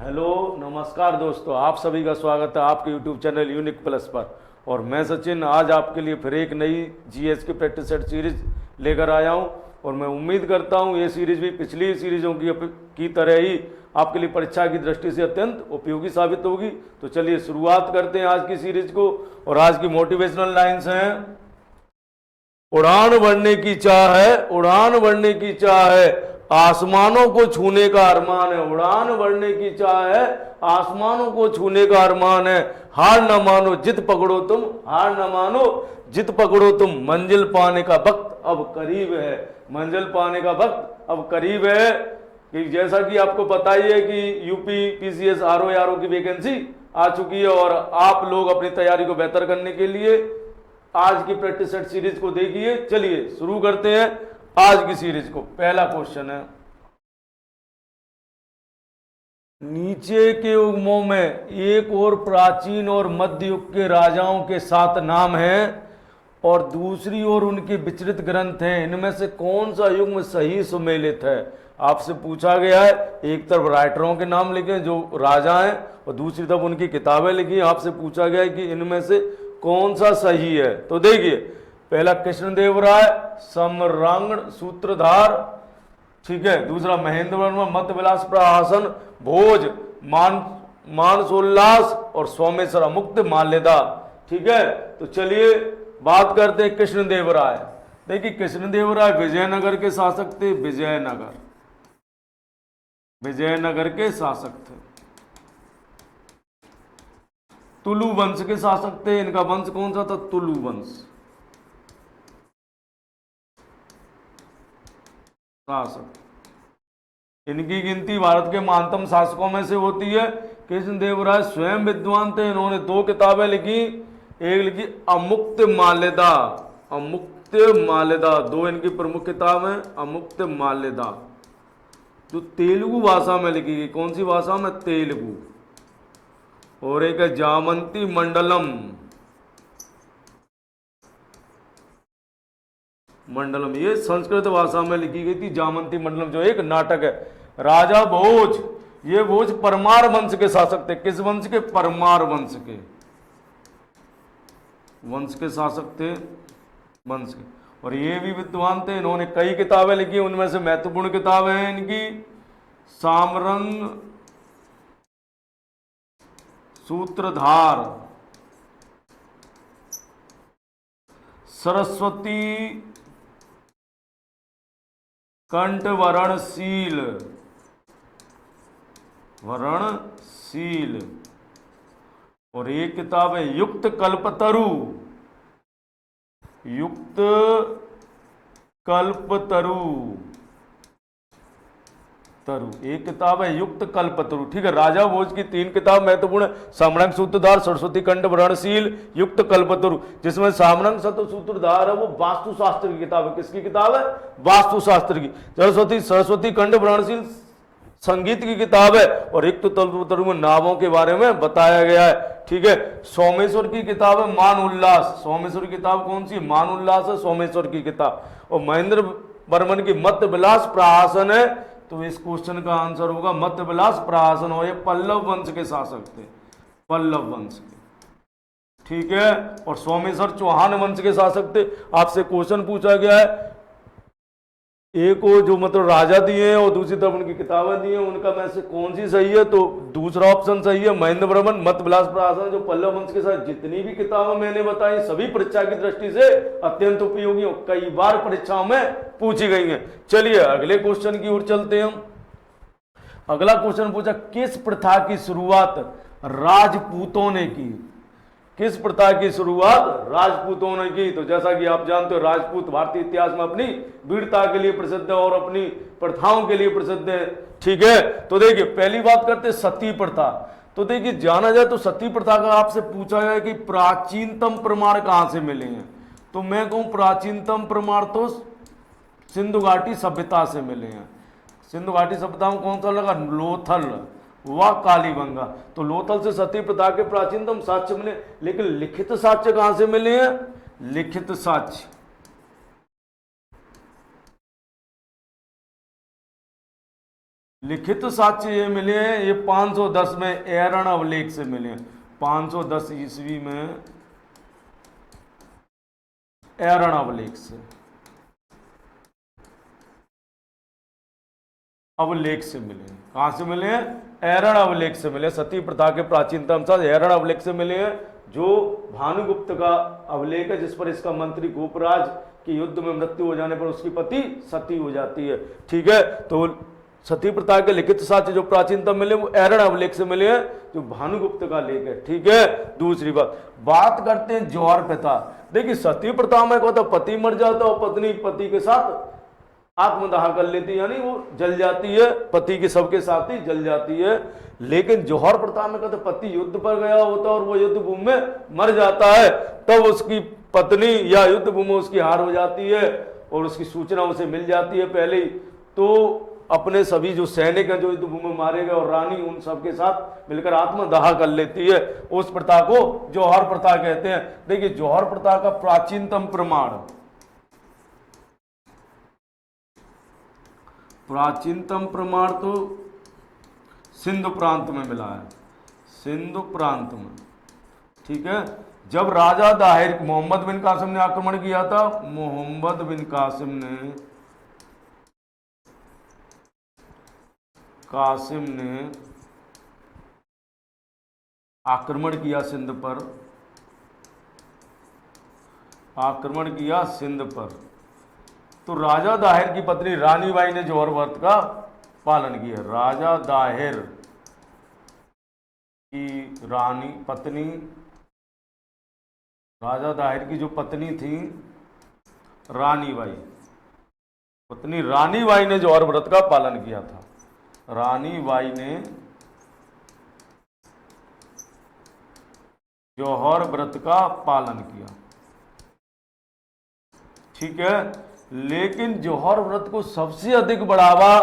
Hello नमस्कार दोस्तों, आप सभी का स्वागत है आपके यूट्यूब चैनल यूनिक प्लस पर। और मैं सचिन आज आपके लिए फिर एक नई जीएस की प्रैक्टिस सेट सीरीज लेकर आया हूं। और मैं उम्मीद करता हूं ये सीरीज भी पिछली सीरीजों की तरह ही आपके लिए परीक्षा की दृष्टि से अत्यंत उपयोगी साबित होगी। तो चलिए शुरुआत करते हैं आज की सीरीज को। और आज की मोटिवेशनल लाइन्स हैं, उड़ान भरने की चाह है, उड़ान भरने की चाह है, आसमानों को छूने का अरमान है। उड़ान भरने की चाह है, आसमानों को छूने का अरमान है। हार न मानो जिद पकड़ो तुम, हार न मानो जिद पकड़ो तुम, मंजिल पाने का वक्त अब करीब है। मंजिल पाने का वक्त अब करीब है। कि जैसा कि आपको पता ही है कि यूपी पीसीएस आरओ की वैकेंसी आ चुकी है और आप लोग अपनी तैयारी को बेहतर करने के लिए आज की प्रैक्टिस सेट सीरीज को देखिए। चलिए शुरू करते हैं आज की सीरीज को। पहला क्वेश्चन है, नीचे के युग्मों में एक और प्राचीन और मध्य युग के राजाओं के 7 नाम हैं और दूसरी ओर उनके विचलित ग्रंथ हैं। इनमें से कौन सा युग्म सही सुमेलित है? आपसे पूछा गया है, एक तरफ राइटरों के नाम लिखे जो राजा हैं और दूसरी तरफ उनकी किताबें लिखी। आपसे पूछा गया है कि इनमें से कौन सा सही है। तो देखिए, पहला कृष्णदेव राय, सम्रांगण सूत्रधार, ठीक है। दूसरा महेंद्र वर्मा, मत विलास प्रहसन, भोज, मानसोल्लास और सोमेश्वर मुक्त माल्यदा, ठीक है। तो चलिए बात करते हैं कृष्णदेव राय। देखिए कृष्णदेव राय विजयनगर के शासक थे, विजयनगर के शासक थे। तुलु वंश के शासक थे। इनका वंश कौन सा था? तुलु वंश शासक। इनकी गिनती भारत के महानतम शासकों में से होती है। कृष्णदेव राय स्वयं विद्वान थे। इन्होंने 2 किताबें लिखी। एक लिखी अमुक्त माल्यदा, अमुक्त माल्यदा, 2 इनकी प्रमुख किताब है। अमुक्त माल्यदा जो तेलुगु भाषा में लिखी गई। कौन सी भाषा में? तेलुगु। और एक है जामंती मंडलम, ये संस्कृत भाषा में लिखी गई थी। जामंती मंडलम जो एक नाटक है। राजा भोज, ये भोज परमार वंश के शासक थे। किस वंश के? परमार वंश के शासक थे, वंश के। और ये भी विद्वान थे। इन्होंने कई किताबें लिखी। उनमें से महत्वपूर्ण किताबें हैं इनकी सामरंग सूत्रधार, सरस्वती कंठ वरणशील, और एक किताब है युक्त कल्पतरु, एक किताब है युक्त कल्पतरु, ठीक है। राजा भोज की 3 किताब महत्वपूर्ण, सामरंग सूत्रधार, सरस्वती कंठ वरणशील, युक्त कल्पतरु। जिसमें सामरंग सूत्रधार है वो वास्तुशास्त्र की किताब है। किसकी किताब है? वास्तुशास्त्र की। सरस्वती कंठ वरणशील संगीत की किताब है। और युक्त कल्पतरु में नावों के बारे में बताया गया है, ठीक है। सोमेश्वर की किताब है मान उल्लास। सोमेश्वर की किताब कौन सी? मान उल्लास है सोमेश्वर की किताब। और महेंद्र वर्मन की मत विलास प्रहसन है। तो इस क्वेश्चन का आंसर होगा मत विलास प्रहसन। और ये पल्लव वंश के शासक थे, पल्लव वंश के, ठीक है। और सोमेश्वर चौहान वंश के शासक थे। आपसे क्वेश्चन पूछा गया है, एक को जो मतलब राजा दिए हैं और दूसरी तरफ उनकी किताबें दी हैं, उनका में से कौन सी सही है? तो दूसरा ऑप्शन सही है, महेंद्र वर्मन मत विलास प्रहसन। जो पल्लव वंश के साथ जितनी भी किताबें मैंने बताई सभी परीक्षा की दृष्टि से अत्यंत उपयोगी और कई बार परीक्षाओं में पूछी गई हैं। चलिए अगले क्वेश्चन की ओर चलते हैं हम। अगला क्वेश्चन पूछा, किस प्रथा की शुरुआत राजपूतों ने की? किस प्रथा की शुरुआत राजपूतों ने की? तो जैसा कि आप जानते हो, राजपूत भारतीय इतिहास में अपनी वीरता के लिए प्रसिद्ध है और अपनी प्रथाओं के लिए प्रसिद्ध है, ठीक है। तो देखिए पहली बात करते हैं सती प्रथा। तो देखिए जाना जाए तो सती प्रथा का आपसे पूछा गया कि प्राचीनतम प्रमाण कहां से मिले हैं। तो मैं कहूं प्राचीनतम प्रमाण तो सिंधु घाटी सभ्यता से मिले हैं। सिंधु घाटी सभ्यता में कौन सा लगा? लोथल व कालीबंगा। तो लोथल से सती प्रथा के प्राचीनतम साक्ष्य मिले। लेकिन लिखित साक्ष्य कहां से मिले हैं? लिखित साक्ष्य लिखित साक्ष्य ये मिले हैं, ये 510 में एरण अवलेख से मिले हैं। 510 ईस्वी में एरण अवलेख से, अवलेख से मिले हैं। कहां से मिले हैं? एरण अवलेख से मिले। सती प्रथा के प्राचीनतम साक्ष्य एरण अवलेख से मिले हैं, जो भानुगुप्त का अवलेख है, जिस पर इसका मंत्री गोपराज की युद्ध में मृत्यु हो जाने पर उसकी पति सती हो जाती है। ठीक है, तो सती प्रथा के लिखित साक्ष्य जो प्राचीनतम मिले वो एरण अवलेख से मिले हैं, जो भानुगुप्त का लेख है। ठीक है, दूसरी बात करते हैं जौहर प्रथा। देखिए सती प्रथा में कहता पति मर जाता और पत्नी पति के साथ आत्मदाह कर लेती है, यानी वो जल जाती है, पति के सबके साथ ही जल जाती है। लेकिन जौहर प्रथा में कहते पति युद्ध पर गया होता और वो युद्ध भूमि में मर जाता है, तब उसकी पत्नी या युद्ध भूमि में उसकी हार हो जाती है और उसकी सूचना उसे मिल जाती है पहले ही, तो अपने सभी जो सैनिक हैं जो युद्ध भूमि में मारे गए और रानी उन सबके साथ मिलकर आत्मदाह कर लेती है। उस प्रथा को जौहर प्रथा कहते हैं। देखिए जौहर प्रथा का प्राचीनतम प्रमाण, प्राचीनतम प्रमाण तो सिंधु प्रांत में मिला है, सिंधु प्रांत में। ठीक है, जब राजा दाहिर मोहम्मद बिन कासिम ने आक्रमण किया था, मोहम्मद बिन कासिम ने आक्रमण किया सिंध पर, आक्रमण किया सिंध पर, तो राजा दाहिर की पत्नी रानी बाई ने जौहर व्रत का पालन किया। राजा दाहिर की रानी पत्नी, राजा दाहिर की जो पत्नी थी रानी बाई, पत्नी रानी बाई ने जौहर व्रत का पालन किया था। रानी बाई ने जौहर व्रत का पालन किया। ठीक है, लेकिन जौहर व्रत को सबसे अधिक बढ़ावा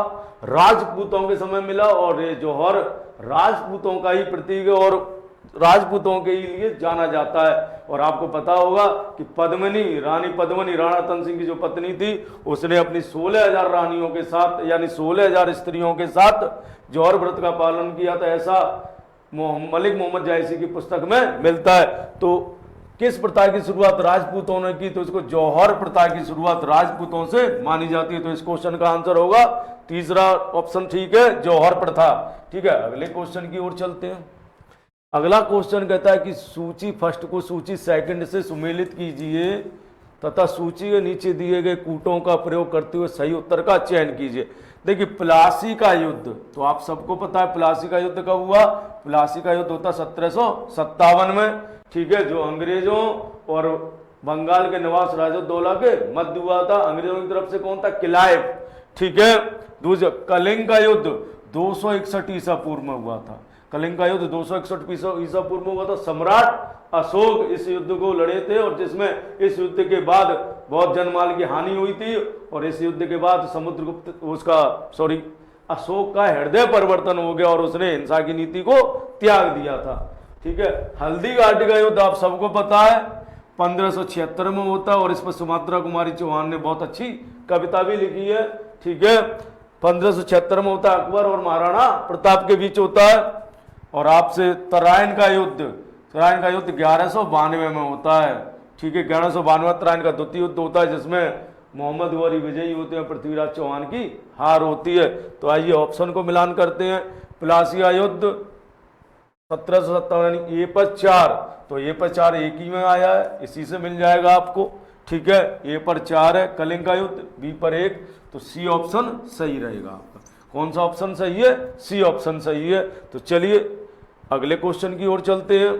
राजपूतों के समय मिला और ये जौहर राजपूतों का ही प्रतीक है और राजपूतों के ही लिए जाना जाता है। और आपको पता होगा कि पद्मिनी, रानी पद्मिनी राणा तन सिंह की जो पत्नी थी, उसने अपनी 16,000 रानियों के साथ यानी 16,000 स्त्रियों के साथ जौहर व्रत का पालन किया था, ऐसा मलिक मोहम्मद जायसी की पुस्तक में मिलता है। तो किस प्रथा की शुरुआत राजपूतों ने की, तो इसको जौहर प्रथा की शुरुआत राजपूतों से मानी जाती है। तो इस क्वेश्चन का आंसर होगा तीसरा ऑप्शन। ठीक है, जौहर प्रथा। ठीक है, अगले क्वेश्चन की ओर चलते हैं। अगला क्वेश्चन कहता है कि सूची फर्स्ट को सूची सेकंड से सुमेलित कीजिए तथा सूची के नीचे दिए गए कूटों का प्रयोग करते हुए सही उत्तर का चयन कीजिए। देखिए प्लासी का युद्ध तो आप सबको पता है, प्लासी का युद्ध कब हुआ? प्लासी का युद्ध होता 1757 में। ठीक है, जो अंग्रेजों और बंगाल के नवाब सिराजुद्दौला के मध्य हुआ था। अंग्रेजों की तरफ से कौन था? क्लाइव। ठीक है, दूसरा कलिंग का युद्ध 261 ईसा पूर्व में हुआ था। कलिंग का युद्ध 261 ईसा पूर्व में हुआ था। सम्राट अशोक इस युद्ध को लड़े थे और जिसमें इस युद्ध के बाद बहुत जनमाल की हानि हुई थी और इस युद्ध के बाद समुद्रगुप्त अशोक का हृदय परिवर्तन हो गया और उसने हिंसा की नीति को त्याग दिया था। ठीक है, हल्दी घाटी का युद्ध आप सबको पता है 1576 में होता है और इस पर सुमात्रा कुमारी चौहान ने बहुत अच्छी कविता भी लिखी है। ठीक है, 1576 में होता है, अकबर और महाराणा प्रताप के बीच होता है। और आपसे तराइन का युद्ध 1192 में होता है। ठीक है, 1192 तराइन का द्वितीय युद्ध होता है जिसमें मोहम्मद गौरी विजयी होते हैं, पृथ्वीराज चौहान की हार होती है। तो आइए ऑप्शन को मिलान करते हैं। प्लासी का युद्ध 1757 यानी ए पर 4, तो ए पर 4 एक ही में आया है, इसी से मिल जाएगा आपको। ठीक है, ए पर 4 है। कलिंग का युद्ध बी पर 1, तो सी ऑप्शन सही रहेगा आपका। कौन सा ऑप्शन सही है? सी ऑप्शन सही है। तो चलिए अगले क्वेश्चन की ओर चलते हैं।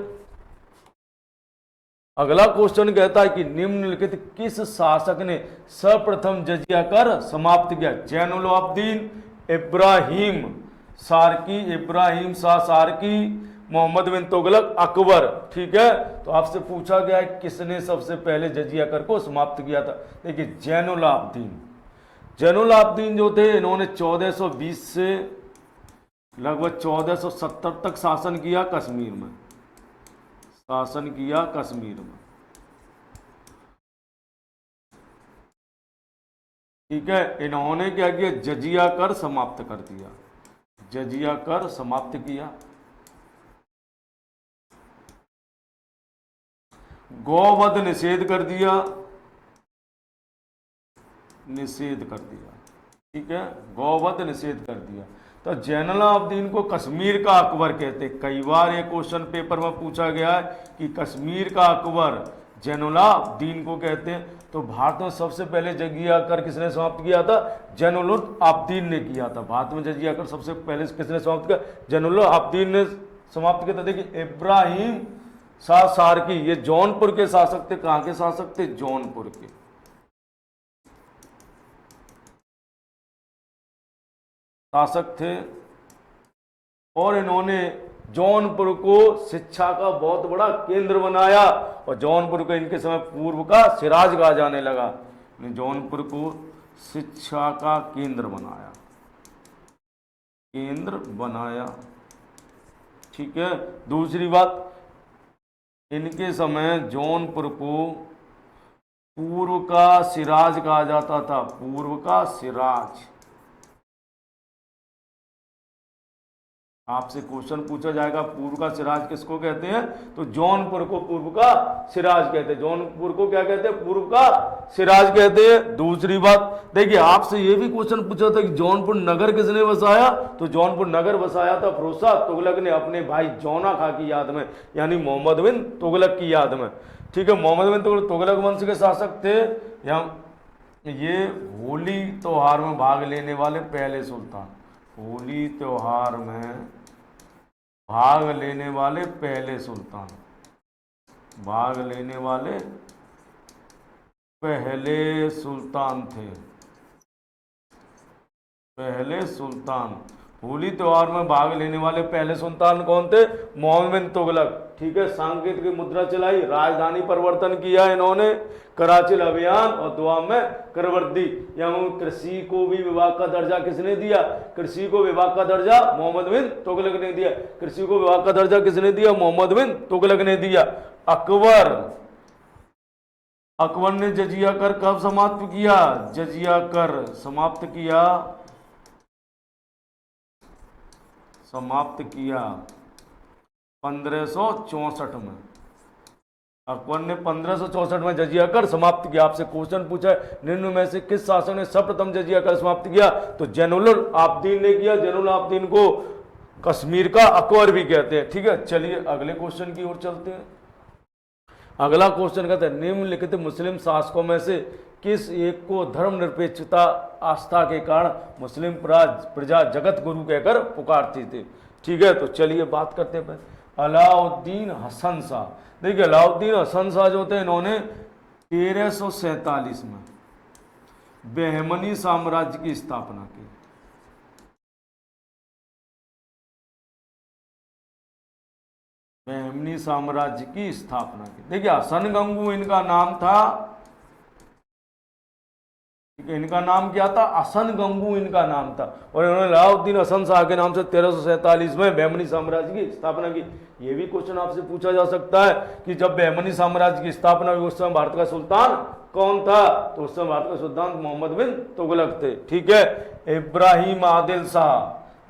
अगला क्वेश्चन कहता है कि निम्नलिखित किस शासक ने सर्वप्रथम जजिया कर समाप्त किया? जैनुलाब्दीन, इब्राहिम शाह सारकी, मोहम्मद बिन तुगलक, अकबर। ठीक है, तो आपसे पूछा गया है किसने सबसे पहले जजिया कर को समाप्त किया था? देखिए जैनुलाब्दीन जो थे इन्होंने 1420 से लगभग 1470 तक शासन किया कश्मीर में, ठीक है, इन्होंने क्या किया? जजिया कर समाप्त कर दिया। जजिया कर समाप्त किया। गौवध निषेध कर दिया, निषेध कर दिया, ठीक है, गौवध निषेध कर दिया। तो जैनुलाब्दीन को कश्मीर का अकबर कहते। कई बार ये क्वेश्चन पेपर में पूछा गया है कि कश्मीर का अकबर जैनुलाब्दीन को कहते हैं। तो भारत में सबसे पहले जजिया कर किसने समाप्त किया था? जैनुलाब्दीन ने किया था। भारत में जजिया कर सबसे पहले किसने समाप्त किया? जैनुलाब्दीन ने समाप्त किया था। देखिए इब्राहिम शाह सारकी, ये जौनपुर के शासक थे। कहाँ के शासक थे? जौनपुर के शासक थे। और इन्होंने जौनपुर को शिक्षा का बहुत बड़ा केंद्र बनाया और जौनपुर को इनके समय पूर्व का सिराज कहा जाने लगा। जौनपुर को शिक्षा का केंद्र बनाया, केंद्र बनाया, ठीक है। दूसरी बात, इनके समय जौनपुर को पूर्व का सिराज कहा जाता था, पूर्व का सिराज। आपसे क्वेश्चन पूछा जाएगा पूर्व का सिराज किसको कहते हैं? तो जौनपुर को पूर्व का सिराज कहते हैं। जौनपुर को क्या कहते हैं? पूर्व का सिराज कहते हैं। दूसरी बात, देखिए आपसे ये भी क्वेश्चन पूछा था कि जौनपुर नगर किसने बसाया? तो जौनपुर नगर बसाया था फिरोज शाह तुगलक ने अपने भाई जौना खां की याद में, यानी मोहम्मद बिन तुगलक की याद में, ठीक है। मोहम्मद बिन तुगलक वंश के शासक थे। ये होली त्योहार में भाग लेने वाले पहले सुल्तान, होली त्योहार में भाग लेने वाले पहले सुल्तान, भाग लेने वाले पहले सुल्तान थे, पहले सुल्तान। होली त्योहार में भाग लेने वाले पहले सुल्तान कौन थे? मोहम्मद बिन तुगलक, ठीक है। सांकेतिक की मुद्रा चलाई, राजधानी परिवर्तन किया इन्होंने, कराची अभियान और दुआ में करवर्दी। यहाँ कृषि को भी विभाग का दर्जा किसने दिया? कृषि को विभाग का दर्जा मोहम्मद बिन तुगलक ने दिया। कृषि को विभाग का दर्जा किसने दिया? मोहम्मद बिन तुगलक ने दिया। अकबर ने जजिया कर कब समाप्त किया? जजिया कर समाप्त किया, समाप्त किया 1564 में। अकबर ने 1564 में जजिया कर समाप्त किया। आपसे क्वेश्चन पूछा है निम्न में से किस शासक ने सर्वप्रथम जजिया कर समाप्त किया? तो जैनुलाब्दीन ने किया। जैनुलाब्दीन को कश्मीर का अकबर भी कहते हैं, ठीक है। चलिए अगले क्वेश्चन की ओर चलते हैं। अगला क्वेश्चन कहते हैं निम्नलिखित मुस्लिम शासकों में से किस एक को धर्मनिरपेक्षता आस्था के कारण मुस्लिम प्रजा जगत गुरु कहकर पुकारती थी? ठीक है, तो चलिए बात करते हैं। अलाउद्दीन हसन शाह। देखिए अलाउद्दीन हसन शाह जो थे इन्होंने 1347 में बहमनी साम्राज्य की स्थापना की। बहमनी साम्राज्य की स्थापना की। देखिए हसन गंगू इनका नाम था, इनका नाम क्या था? हसन गंगू इनका नाम था। और इन्होंने अलाउद्दीन हसन शाह के नाम से 1347 में बहमनी साम्राज्य की स्थापना की। यह भी क्वेश्चन आपसे पूछा जा सकता है कि जब बहमनी साम्राज्य की स्थापना हुई उस समय भारत का सुल्तान कौन था? तो उस समय भारत का सुल्तान मोहम्मद बिन तुगलक थे, ठीक है। इब्राहिम आदिल शाह।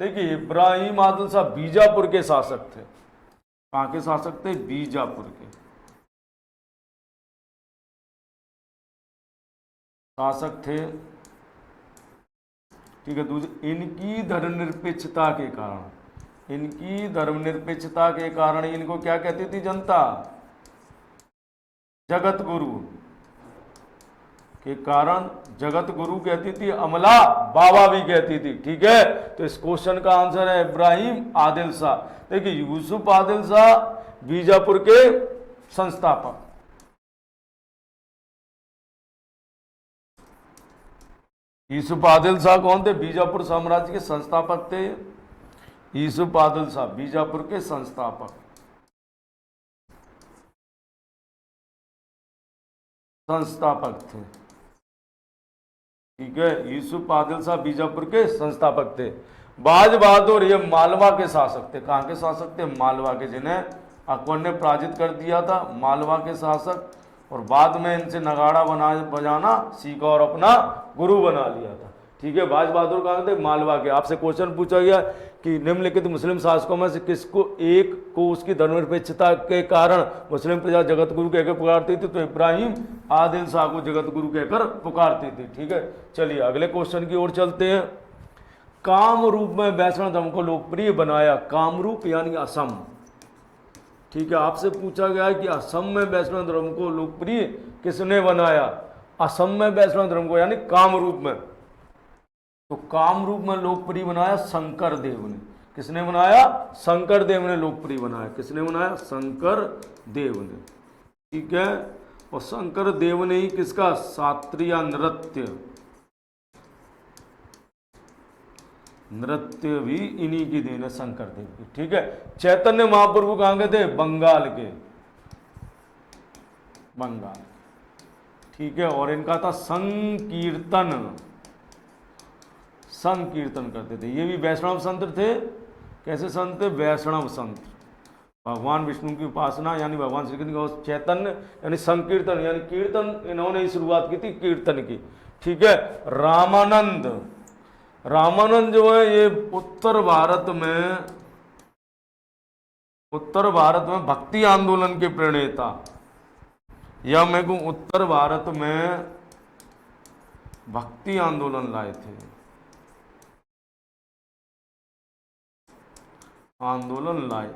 देखिए इब्राहिम आदिल शाह बीजापुर के शासक थे। कहाँ के शासक थे? बीजापुर के शासक थे, ठीक है। दूसरी, इनकी धर्मनिरपेक्षता के कारण, इनकी धर्मनिरपेक्षता के कारण इनको क्या कहती थी जनता? जगत गुरु के कारण जगत गुरु कहती थी, अमला बाबा भी कहती थी, ठीक है। तो इस क्वेश्चन का आंसर है इब्राहिम आदिल शाह। देखिए यूसुफ आदिल शाह बीजापुर के संस्थापक। यूसुफ आदिल शाह कौन थे? बीजापुर साम्राज्य के संस्थापक थे। यूसुफ आदिल शाह बीजापुर के संस्थापक, संस्थापक थे, ठीक है। यूसुफ आदिल शाह बीजापुर के संस्थापक थे। बाज बहादुर ये मालवा के शासक थे। कहाँ के शासक थे? मालवा के, जिन्हें अकबर ने पराजित कर दिया था। मालवा के शासक, और बाद में इनसे नगाड़ा बजाना सीखा और अपना गुरु बना लिया था, ठीक है। बाज बहादुर कहाँ थे? मालवा के। आपसे क्वेश्चन पूछा गया कि निम्नलिखित मुस्लिम शासकों में से किसको एक को उसकी धर्मनिरपेक्षता के कारण मुस्लिम प्रजा जगत गुरु कहकर पुकारती थी? तो इब्राहिम आदिल शाह को जगत गुरु कहकर पुकारती थी। ठीक है, चलिए अगले क्वेश्चन की ओर चलते हैं। काम रूप में वैष्णव धर्म को लोकप्रिय बनाया, कामरूप यानी असम। ठीक है, आपसे पूछा गया है कि असम में वैष्णव धर्म को लोकप्रिय किसने बनाया? असम में वैष्णव धर्म को यानी कामरूप में, तो कामरूप में लोकप्रिय बनाया शंकर देव ने। किसने बनाया? शंकर देव ने लोकप्रिय बनाया। किसने बनाया? शंकर देव ने। ठीक है, और शंकर देव ने ही किसका? शास्त्रीय नृत्य भी इन्हीं की देन है, शंकर देव की। ठीक है, चैतन्य महाप्रभु कहाँ के थे? बंगाल के, बंगाल। ठीक है, और इनका था संकीर्तन, संकीर्तन करते थे। ये भी वैष्णव संत थे। कैसे संत थे? वैष्णव संत। भगवान विष्णु की उपासना यानी भगवान श्री कृष्ण का चैतन्य यानी संकीर्तन यानी कीर्तन, इन्होंने ही शुरुआत की थी कीर्तन की। ठीक है, रामानंद, रामानंद जो है ये उत्तर भारत में भक्ति आंदोलन के प्रणेता, या मैं कहूं उत्तर भारत में भक्ति आंदोलन लाए थे, आंदोलन लाए।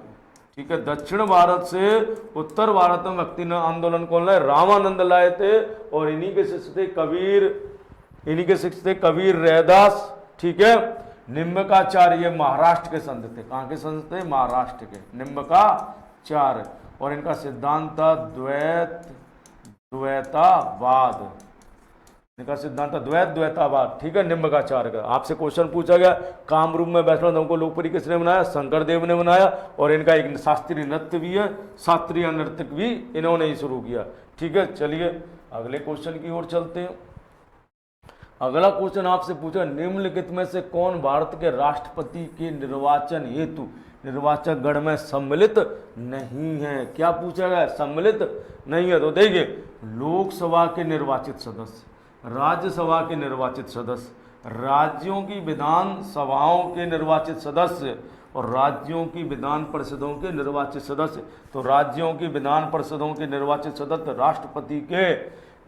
ठीक है, दक्षिण भारत से उत्तर भारत में भक्ति आंदोलन कौन लाए? रामानंद लाए थे। और इन्हीं के शिष्य थे कबीर, इन्हीं के शिष्य थे कबीर रैदास। ठीक है, निम्बकाचार्य ये महाराष्ट्र के संत थे। कहाँ के संत थे? महाराष्ट्र के, निम्बकाचार्य। और इनका सिद्धांत था द्वैतावाद, इनका सिद्धांत द्वैतावाद। ठीक है, निम्बकाचार्य का। आपसे क्वेश्चन पूछा गया कामरूप में वैष्णव धर्म को लोकप्रिय किसने बनाया? शंकर देव ने बनाया। और इनका एक शास्त्रीय नृत्य भी है, शास्त्रीय नृत्य भी इन्होंने ही शुरू किया। ठीक है, चलिए अगले क्वेश्चन की ओर चलते हैं। अगला क्वेश्चन आपसे पूछा, निम्नलिखित में से कौन भारत के राष्ट्रपति के निर्वाचन हेतु निर्वाचक गण में सम्मिलित नहीं है? क्या पूछा गया? सम्मिलित नहीं है। तो देखिए, लोकसभा के निर्वाचित सदस्य, राज्यसभा के निर्वाचित सदस्य, राज्यों की विधान सभाओं के निर्वाचित सदस्य और राज्यों की विधान परिषदों के निर्वाचित सदस्य। तो राज्यों की विधान परिषदों के निर्वाचित सदस्य राष्ट्रपति के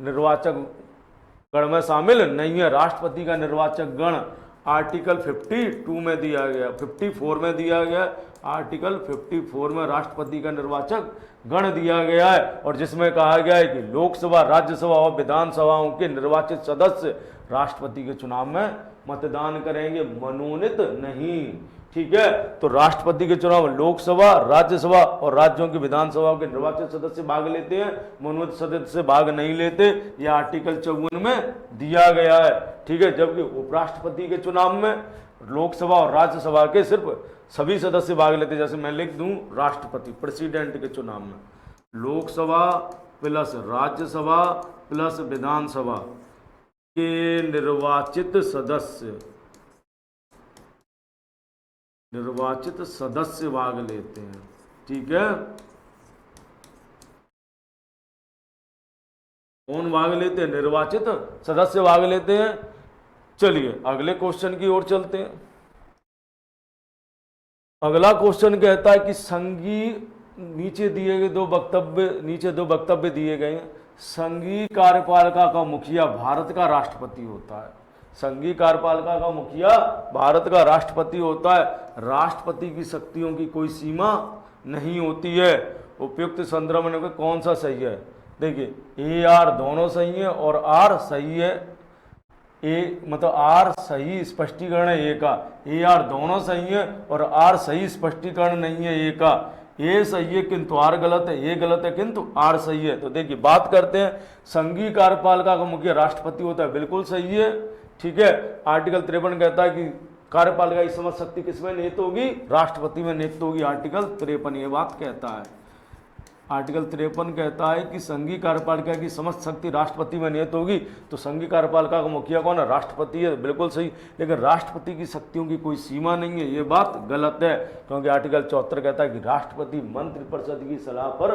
निर्वाचक गण में शामिल नहीं है। राष्ट्रपति का निर्वाचक गण आर्टिकल 52 में दिया गया, 54 में दिया गया। आर्टिकल 54 में राष्ट्रपति का निर्वाचक गण दिया गया है, और जिसमें कहा गया है कि लोकसभा, राज्यसभा और विधानसभाओं के निर्वाचित सदस्य राष्ट्रपति के चुनाव में मतदान करेंगे, मनोनीत नहीं। ठीक है, तो राष्ट्रपति के चुनाव में लोकसभा, राज्यसभा और राज्यों की विधानसभाओं के निर्वाचित सदस्य भाग लेते हैं, मनोनीत सदस्य भाग नहीं लेते। यह आर्टिकल 54 में दिया गया है। ठीक है, जबकि उपराष्ट्रपति के चुनाव में लोकसभा और राज्यसभा के सिर्फ सभी सदस्य भाग लेते। जैसे मैं लिख दूं, राष्ट्रपति प्रेसिडेंट के चुनाव में लोकसभा प्लस राज्यसभा प्लस विधानसभा के निर्वाचित सदस्य भाग लेते हैं। ठीक है, कौन भाग लेते हैं? निर्वाचित सदस्य भाग लेते हैं। चलिए अगले क्वेश्चन की ओर चलते हैं। अगला क्वेश्चन कहता है कि संघीय, नीचे दो वक्तव्य दिए गए हैं। संघीय कार्यपालिका का मुखिया भारत का राष्ट्रपति होता है। संघीय कार्यपालिका का मुखिया भारत का राष्ट्रपति होता है। राष्ट्रपति की शक्तियों की कोई सीमा नहीं होती है। उपयुक्त संदर्भ में कौन सा सही है? देखिए, ए आर दोनों सही है और आर सही है। ए मतलब आर सही स्पष्टीकरण है ए का, ए आर दोनों सही है और आर सही स्पष्टीकरण नहीं है ए का। ए सही है किंतु आर गलत है, ए गलत है किंतु आर सही है। तो देखिए, बात करते हैं संघीय कार्यपालिका का मुखिया राष्ट्रपति होता है, बिल्कुल सही है। ठीक है, आर्टिकल 53 कहता है कि कार्यपालिका की समस्त शक्ति किसमें निहित होगी? राष्ट्रपति में निहित होगी। आर्टिकल 53 ये बात कहता है। आर्टिकल 53 कहता है कि संघीय कार्यपालिका की समस्त शक्ति राष्ट्रपति में निहित होगी। तो संघीय कार्यपालिका का मुखिया कौन है? राष्ट्रपति है, बिल्कुल सही। लेकिन राष्ट्रपति की शक्तियों की कोई सीमा नहीं है, ये बात गलत है। क्योंकि आर्टिकल 74 कहता है कि राष्ट्रपति मंत्रिपरिषद की सलाह पर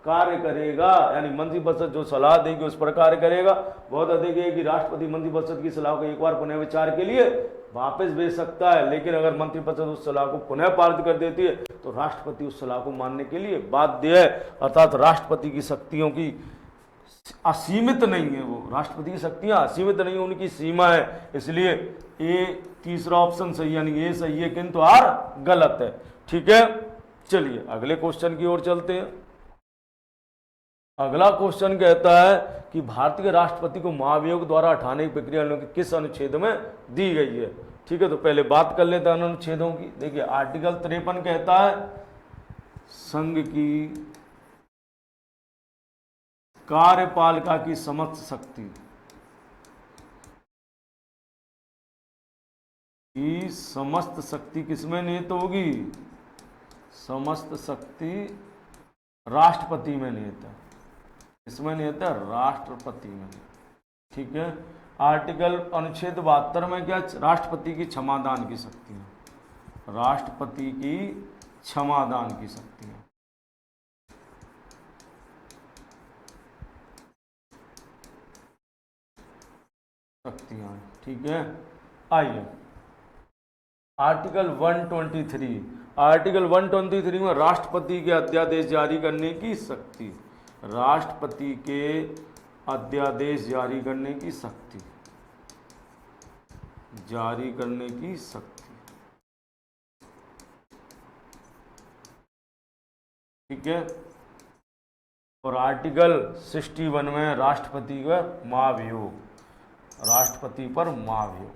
कार्य करेगा, यानी मंत्रिपरिषद जो सलाह देगी उस पर कार्य करेगा। बहुत अधिक है कि राष्ट्रपति मंत्रिपरिषद की सलाह को एक बार पुनः विचार के लिए वापस भेज सकता है, लेकिन अगर मंत्रिपरिषद उस सलाह को पुनः पारित कर देती है तो राष्ट्रपति उस सलाह को मानने के लिए बाध्य है। अर्थात राष्ट्रपति की शक्तियों की असीमित नहीं है, वो राष्ट्रपति की शक्तियां असीमित नहीं है, उनकी सीमा है। इसलिए ए तीसरा ऑप्शन सही, यानी ए सही है किंतु आर गलत है। ठीक है, चलिए अगले क्वेश्चन की ओर चलते हैं। अगला क्वेश्चन कहता है कि भारतीय राष्ट्रपति को महाभियोग द्वारा हटाने की प्रक्रिया किस अनुच्छेद में दी गई है। ठीक है, तो पहले बात कर लेते हैं अनुच्छेदों की। देखिए आर्टिकल 53 कहता है संघ की कार्यपालिका की समस्त शक्ति की समस्त शक्ति किसमें निहित होगी? समस्त शक्ति राष्ट्रपति में निहित है। इसमें निहित है राष्ट्रपति में। ठीक है, आर्टिकल अनुच्छेद 72 में क्या? राष्ट्रपति की क्षमादान की शक्ति है। राष्ट्रपति की क्षमादान की शक्ति है। शक्तियां, ठीक है। आइए आर्टिकल 123, आर्टिकल 123 में राष्ट्रपति के अध्यादेश जारी करने की शक्ति, राष्ट्रपति के अध्यादेश जारी करने की शक्ति, जारी करने की शक्ति। ठीक है, और आर्टिकल 61 में राष्ट्रपति का महाभियोग, राष्ट्रपति पर महाभियोग।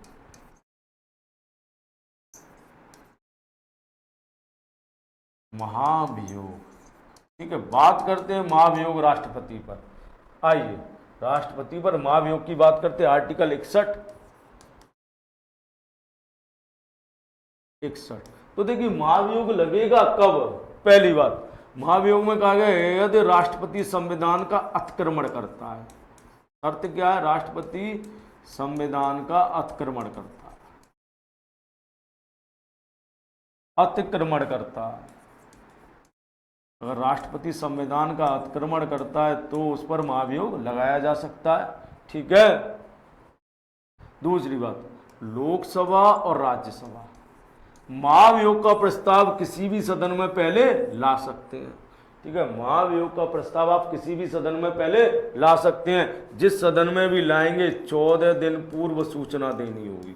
महाभियोग, ठीक है, बात करते हैं महाभियोग राष्ट्रपति पर। आइए राष्ट्रपति पर महाभियोग की बात करते हैं। आर्टिकल 61। तो देखिए महाभियोग लगेगा कब? पहली बात, महाभियोग में कहा गया है यदि राष्ट्रपति संविधान का अतिक्रमण करता है। अर्थ क्या है? राष्ट्रपति संविधान का अतिक्रमण करता है, अतिक्रमण करता है। अगर राष्ट्रपति संविधान का अतिक्रमण करता है तो उस पर महाभियोग लगाया जा सकता है। ठीक है, दूसरी बात, लोकसभा और राज्यसभा महाभियोग का प्रस्ताव किसी भी सदन में पहले ला सकते हैं। ठीक है, महाभियोग का प्रस्ताव आप किसी भी सदन में पहले ला सकते हैं। जिस सदन में भी लाएंगे 14 दिन पूर्व सूचना देनी होगी,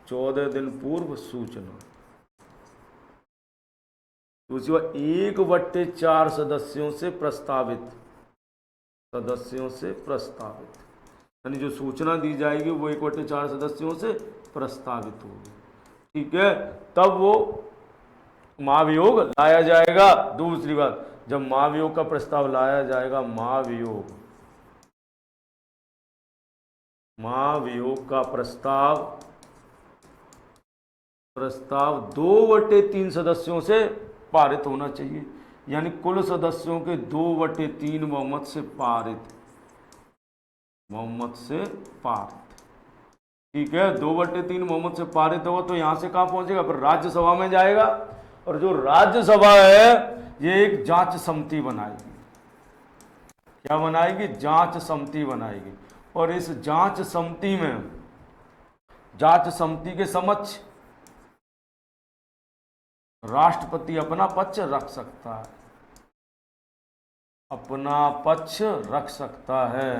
14 दिन पूर्व सूचना। दूसरी बात, 1/4 सदस्यों से प्रस्तावित, सदस्यों से प्रस्तावित, यानी जो सूचना दी जाएगी वो 1/4 सदस्यों से प्रस्तावित होगी। ठीक है, तब वो महाभियोग लाया जाएगा। दूसरी बात, जब महाभियोग का प्रस्ताव लाया जाएगा, महाभियोग का प्रस्ताव 2/3 सदस्यों से पारित होना चाहिए, यानी कुल सदस्यों के 2/3 बहुमत से पारित, बहुमत से पारित। ठीक है, 2/3 बहुमत से पारित होगा तो यहां से कहां पहुंचेगा? फिर राज्यसभा में जाएगा, और जो राज्यसभा है ये एक जांच समिति बनाएगी। क्या बनाएगी? जांच समिति बनाएगी। और इस जांच समिति में, जांच समिति के समक्ष राष्ट्रपति अपना पक्ष रख सकता है, अपना पक्ष रख सकता है।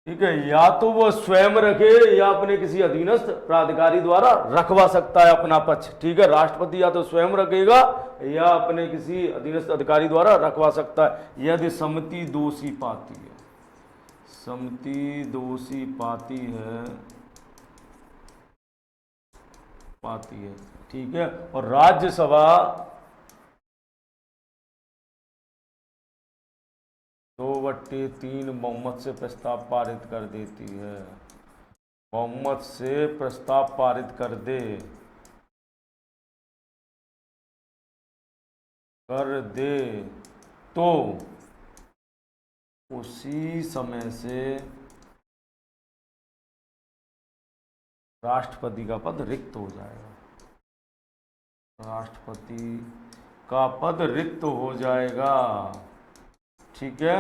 ठीक है, या तो वो स्वयं रखे या अपने किसी अधीनस्थ प्राधिकारी द्वारा रखवा सकता है अपना पक्ष। ठीक है, राष्ट्रपति या तो स्वयं रखेगा या अपने किसी अधीनस्थ अधिकारी द्वारा रखवा सकता है, यदि समिति दोषी पाती है, समिति दोषी पाती है। ठीक है, और राज्यसभा 2/3 बहुमत से प्रस्ताव पारित कर देती है, बहुमत से प्रस्ताव पारित कर दे तो उसी समय से राष्ट्रपति का पद रिक्त हो जाएगा, राष्ट्रपति का पद रिक्त हो जाएगा। ठीक है,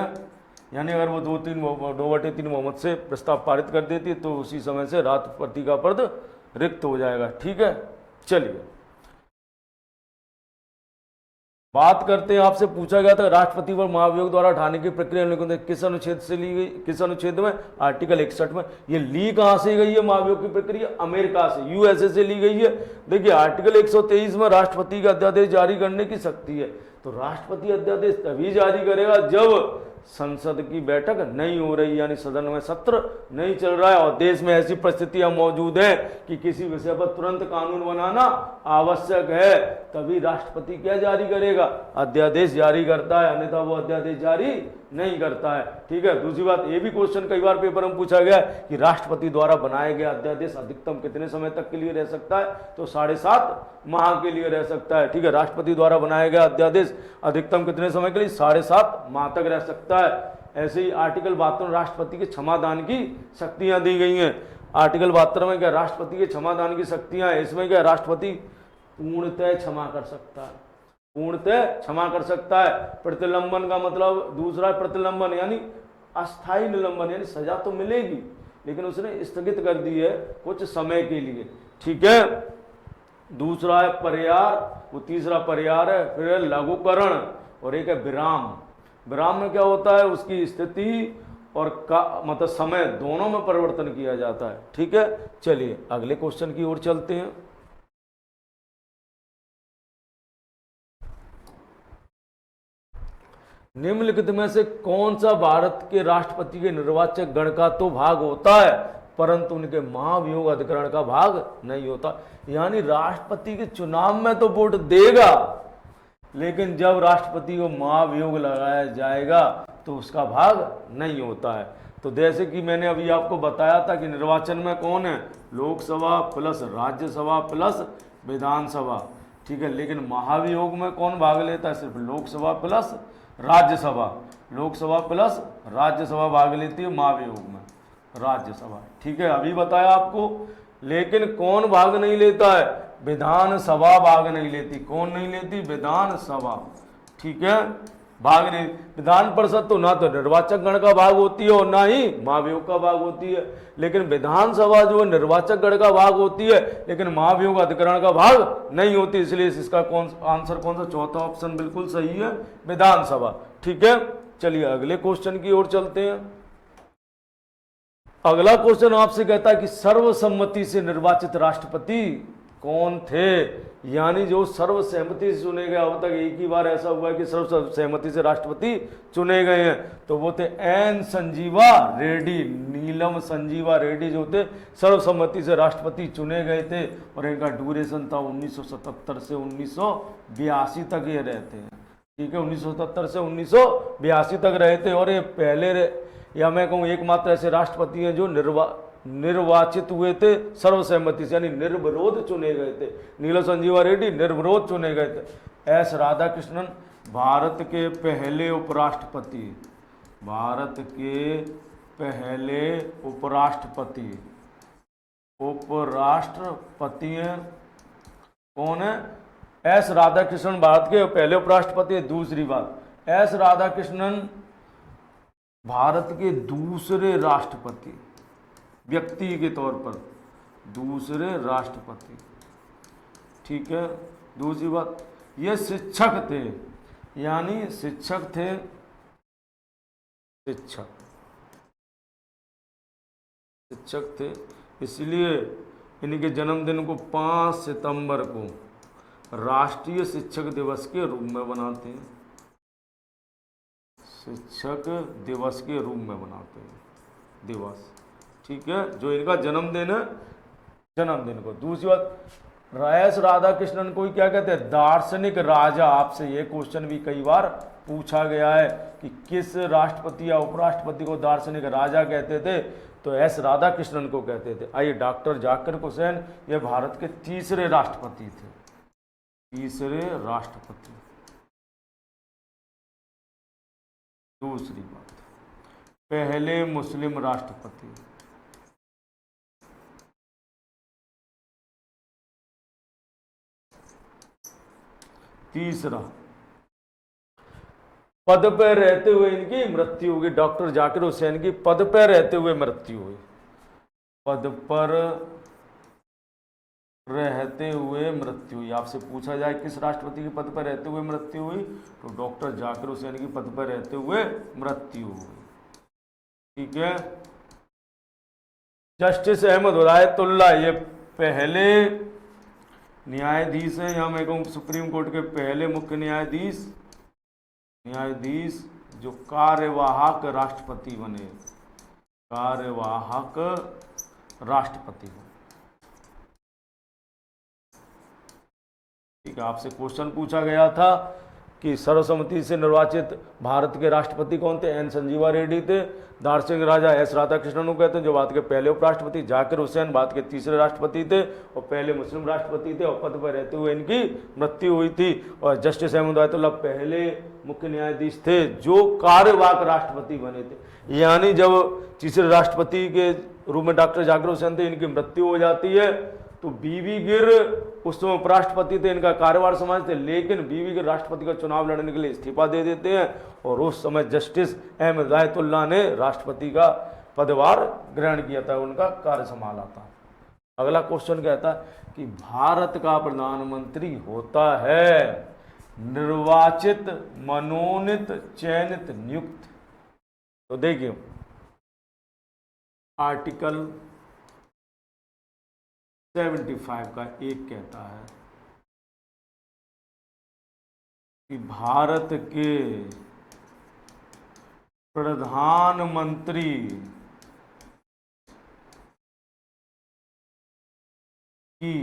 यानी अगर वो 2/3 बहुमत से प्रस्ताव पारित कर देती है तो उसी समय से राष्ट्रपति का पद रिक्त हो जाएगा। ठीक है, चलिए बात करते हैं। आपसे पूछा गया था राष्ट्रपति पर महाभियोग द्वारा उठाने की प्रक्रिया किस अनुच्छेद से ली गई, किस अनुच्छेद में? आर्टिकल 61 में। ये ली कहां से गई है महाभियोग की प्रक्रिया? अमेरिका से, यूएसए से ली गई है। देखिए आर्टिकल 123 में राष्ट्रपति का अध्यादेश जारी करने की शक्ति है। तो राष्ट्रपति अध्यादेश तभी जारी करेगा जब संसद की बैठक नहीं हो रही, यानी सदन में सत्र नहीं चल रहा है और देश में ऐसी परिस्थितियां मौजूद हैं कि किसी विषय पर तुरंत कानून बनाना आवश्यक है, तभी राष्ट्रपति क्या जारी करेगा? अध्यादेश जारी करता है, अन्यथा वो अध्यादेश जारी नहीं करता है। ठीक है, दूसरी बात, ये भी क्वेश्चन कई बार पेपर में पूछा गया है कि राष्ट्रपति द्वारा बनाया गया अध्यादेश अधिकतम कितने समय तक के लिए रह सकता है? तो 7.5 माह के लिए रह सकता है। ठीक है, राष्ट्रपति द्वारा बनाया गया अध्यादेश अधिकतम कितने समय के लिए? 7.5 माह तक रह सकता है। ऐसे ही आर्टिकल 72 राष्ट्रपति के क्षमादान की शक्तियां दी गई हैं। आर्टिकल 72 में क्या राष्ट्रपति के क्षमादान की शक्तियां हैं? इसमें क्या राष्ट्रपति पूर्णतः क्षमा कर सकता है, पूर्णतः क्षमा कर सकता है। प्रतिलंबन का मतलब दूसरा प्रतिलंबन यानी अस्थायी निलंबन, यानी सजा तो मिलेगी लेकिन उसने स्थगित कर दी है कुछ समय के लिए। ठीक है, दूसरा है परिहार, वो तीसरा परिहार है। फिर है लघुकरण और एक है विराम। विराम में क्या होता है? उसकी स्थिति और का मतलब समय दोनों में परिवर्तन किया जाता है। ठीक है, चलिए अगले क्वेश्चन की ओर चलते हैं। निम्नलिखित में से कौन सा भारत के राष्ट्रपति के निर्वाचक गण का तो भाग होता है परंतु उनके महाभियोग अधिकरण का भाग नहीं होता? यानी राष्ट्रपति के चुनाव में तो वोट देगा लेकिन जब राष्ट्रपति को महाभियोग लगाया जाएगा तो उसका भाग नहीं होता है। तो जैसे कि मैंने अभी आपको बताया था कि निर्वाचन में कौन है? लोकसभा प्लस राज्यसभा प्लस विधानसभा। ठीक है, लेकिन महाभियोग में कौन भाग लेता है? सिर्फ लोकसभा प्लस राज्यसभा। लोकसभा प्लस राज्यसभा भाग लेती है महाभियोग में, राज्यसभा। ठीक है, अभी बताया आपको। लेकिन कौन भाग नहीं लेता है? विधानसभा भाग नहीं लेती। कौन नहीं लेती? विधानसभा। ठीक है, भाग नहीं। विधान परिषद तो ना तो निर्वाचक गण का भाग होती है और ना ही महाभियोग का भाग होती है, लेकिन विधानसभा जो निर्वाचक गण का भाग होती है लेकिन महाभियोग अधिकरण का भाग नहीं होती। इसलिए इसका आंसर कौन सा? चौथा ऑप्शन बिल्कुल सही है, विधानसभा। ठीक है, चलिए अगले क्वेश्चन की ओर चलते हैं। अगला क्वेश्चन आपसे कहता है कि सर्वसम्मति से निर्वाचित राष्ट्रपति कौन थे? यानी जो सर्वसहमति से चुने गए। अब तक एक ही बार ऐसा हुआ है कि सर्वसहमति से राष्ट्रपति चुने गए हैं, तो वो थे एन संजीवा रेड्डी। नीलम संजीवा रेड्डी जो थे सर्वसम्मति से राष्ट्रपति चुने गए थे और इनका ड्यूरेशन था 1977 से 1982 तक ये रहते हैं। ठीक है, 1977 से 1982 तक रहे थे और ये पहले या मैं कहूँ एकमात्र ऐसे राष्ट्रपति हैं जो निर्वाचित हुए थे सर्वसहमति से, यानी निर्विरोध चुने गए थे। नीलम संजीवा रेड्डी निर्विरोध चुने गए थे। एस राधाकृष्णन भारत के पहले उपराष्ट्रपति, भारत के पहले उपराष्ट्रपति हैं। कौन है? एस राधाकृष्णन भारत के पहले उपराष्ट्रपति। दूसरी बात, एस राधाकृष्णन भारत के दूसरे राष्ट्रपति, व्यक्ति के तौर पर दूसरे राष्ट्रपति। ठीक है, दूसरी बात, ये शिक्षक थे, यानी शिक्षक थे, शिक्षक थे। इसलिए इनके जन्मदिन को 5 सितंबर को राष्ट्रीय शिक्षक दिवस के रूप में बनाते हैं। शिक्षक दिवस के रूप में बनाते हैं दिवस। ठीक है, जो इनका जन्मदिन है, जन्मदिन को। दूसरी बात, एस राधाकृष्णन को क्या कहते हैं? दार्शनिक राजा। आपसे ये क्वेश्चन भी कई बार पूछा गया है कि किस राष्ट्रपति या उपराष्ट्रपति को दार्शनिक राजा कहते थे? तो एस राधाकृष्णन को कहते थे। आइए, डॉक्टर जाकिर हुसैन, ये भारत के तीसरे राष्ट्रपति थे, तीसरे राष्ट्रपति। दूसरी बात, पहले मुस्लिम राष्ट्रपति। तीसरा, पद पर रहते हुए इनकी मृत्यु हुई। डॉक्टर जाकिर हुसैन की पद पर रहते हुए मृत्यु हुई। पद पर रहते हुए मृत्यु हुई। आपसे पूछा जाए किस राष्ट्रपति की पद पर रहते हुए मृत्यु हुई, तो डॉक्टर जाकिर हुसैन की पद पर रहते हुए मृत्यु हुई। ठीक है। जस्टिस अहमद हिदायतुल्लाह ये पहले न्यायाधीश हैं, या मैं कहूँ सुप्रीम कोर्ट के पहले मुख्य न्यायाधीश जो कार्यवाहक राष्ट्रपति बने, कार्यवाहक राष्ट्रपति बने। ठीक है। आपसे क्वेश्चन पूछा गया था कि सर्वसम्मति से निर्वाचित भारत के राष्ट्रपति कौन थे, एन संजीवा रेड्डी थे। दार्शनिक राजा एस राधाकृष्णन को कहते हैं, जो भारत के पहले उपराष्ट्रपति। जाकिर हुसैन भारत के तीसरे राष्ट्रपति थे और पहले मुस्लिम राष्ट्रपति थे, और पद पर रहते हुए इनकी मृत्यु हुई थी। और जस्टिस अहमद हिदायतुल्लाह पहले मुख्य न्यायाधीश थे जो कार्यवाहक राष्ट्रपति बने थे। यानी जब तीसरे राष्ट्रपति के रूप में डॉक्टर जाकिर हुसैन थे, इनकी मृत्यु हो जाती है, तो बीवी गिर उस समय उपराष्ट्रपति थे, इनका कार्यभार संभालते थे, लेकिन बीवी गिर राष्ट्रपति का चुनाव लड़ने के लिए इस्तीफा दे देते हैं, और उस समय जस्टिस अहमद हिदायतुल्लाह ने राष्ट्रपति का पदभार ग्रहण किया था, उनका कार्य संभाला था। अगला क्वेश्चन कहता है कि भारत का प्रधानमंत्री होता है निर्वाचित, मनोनीत, चयनित, नियुक्त। तो देखिए आर्टिकल 75 का एक कहता है कि भारत के प्रधानमंत्री की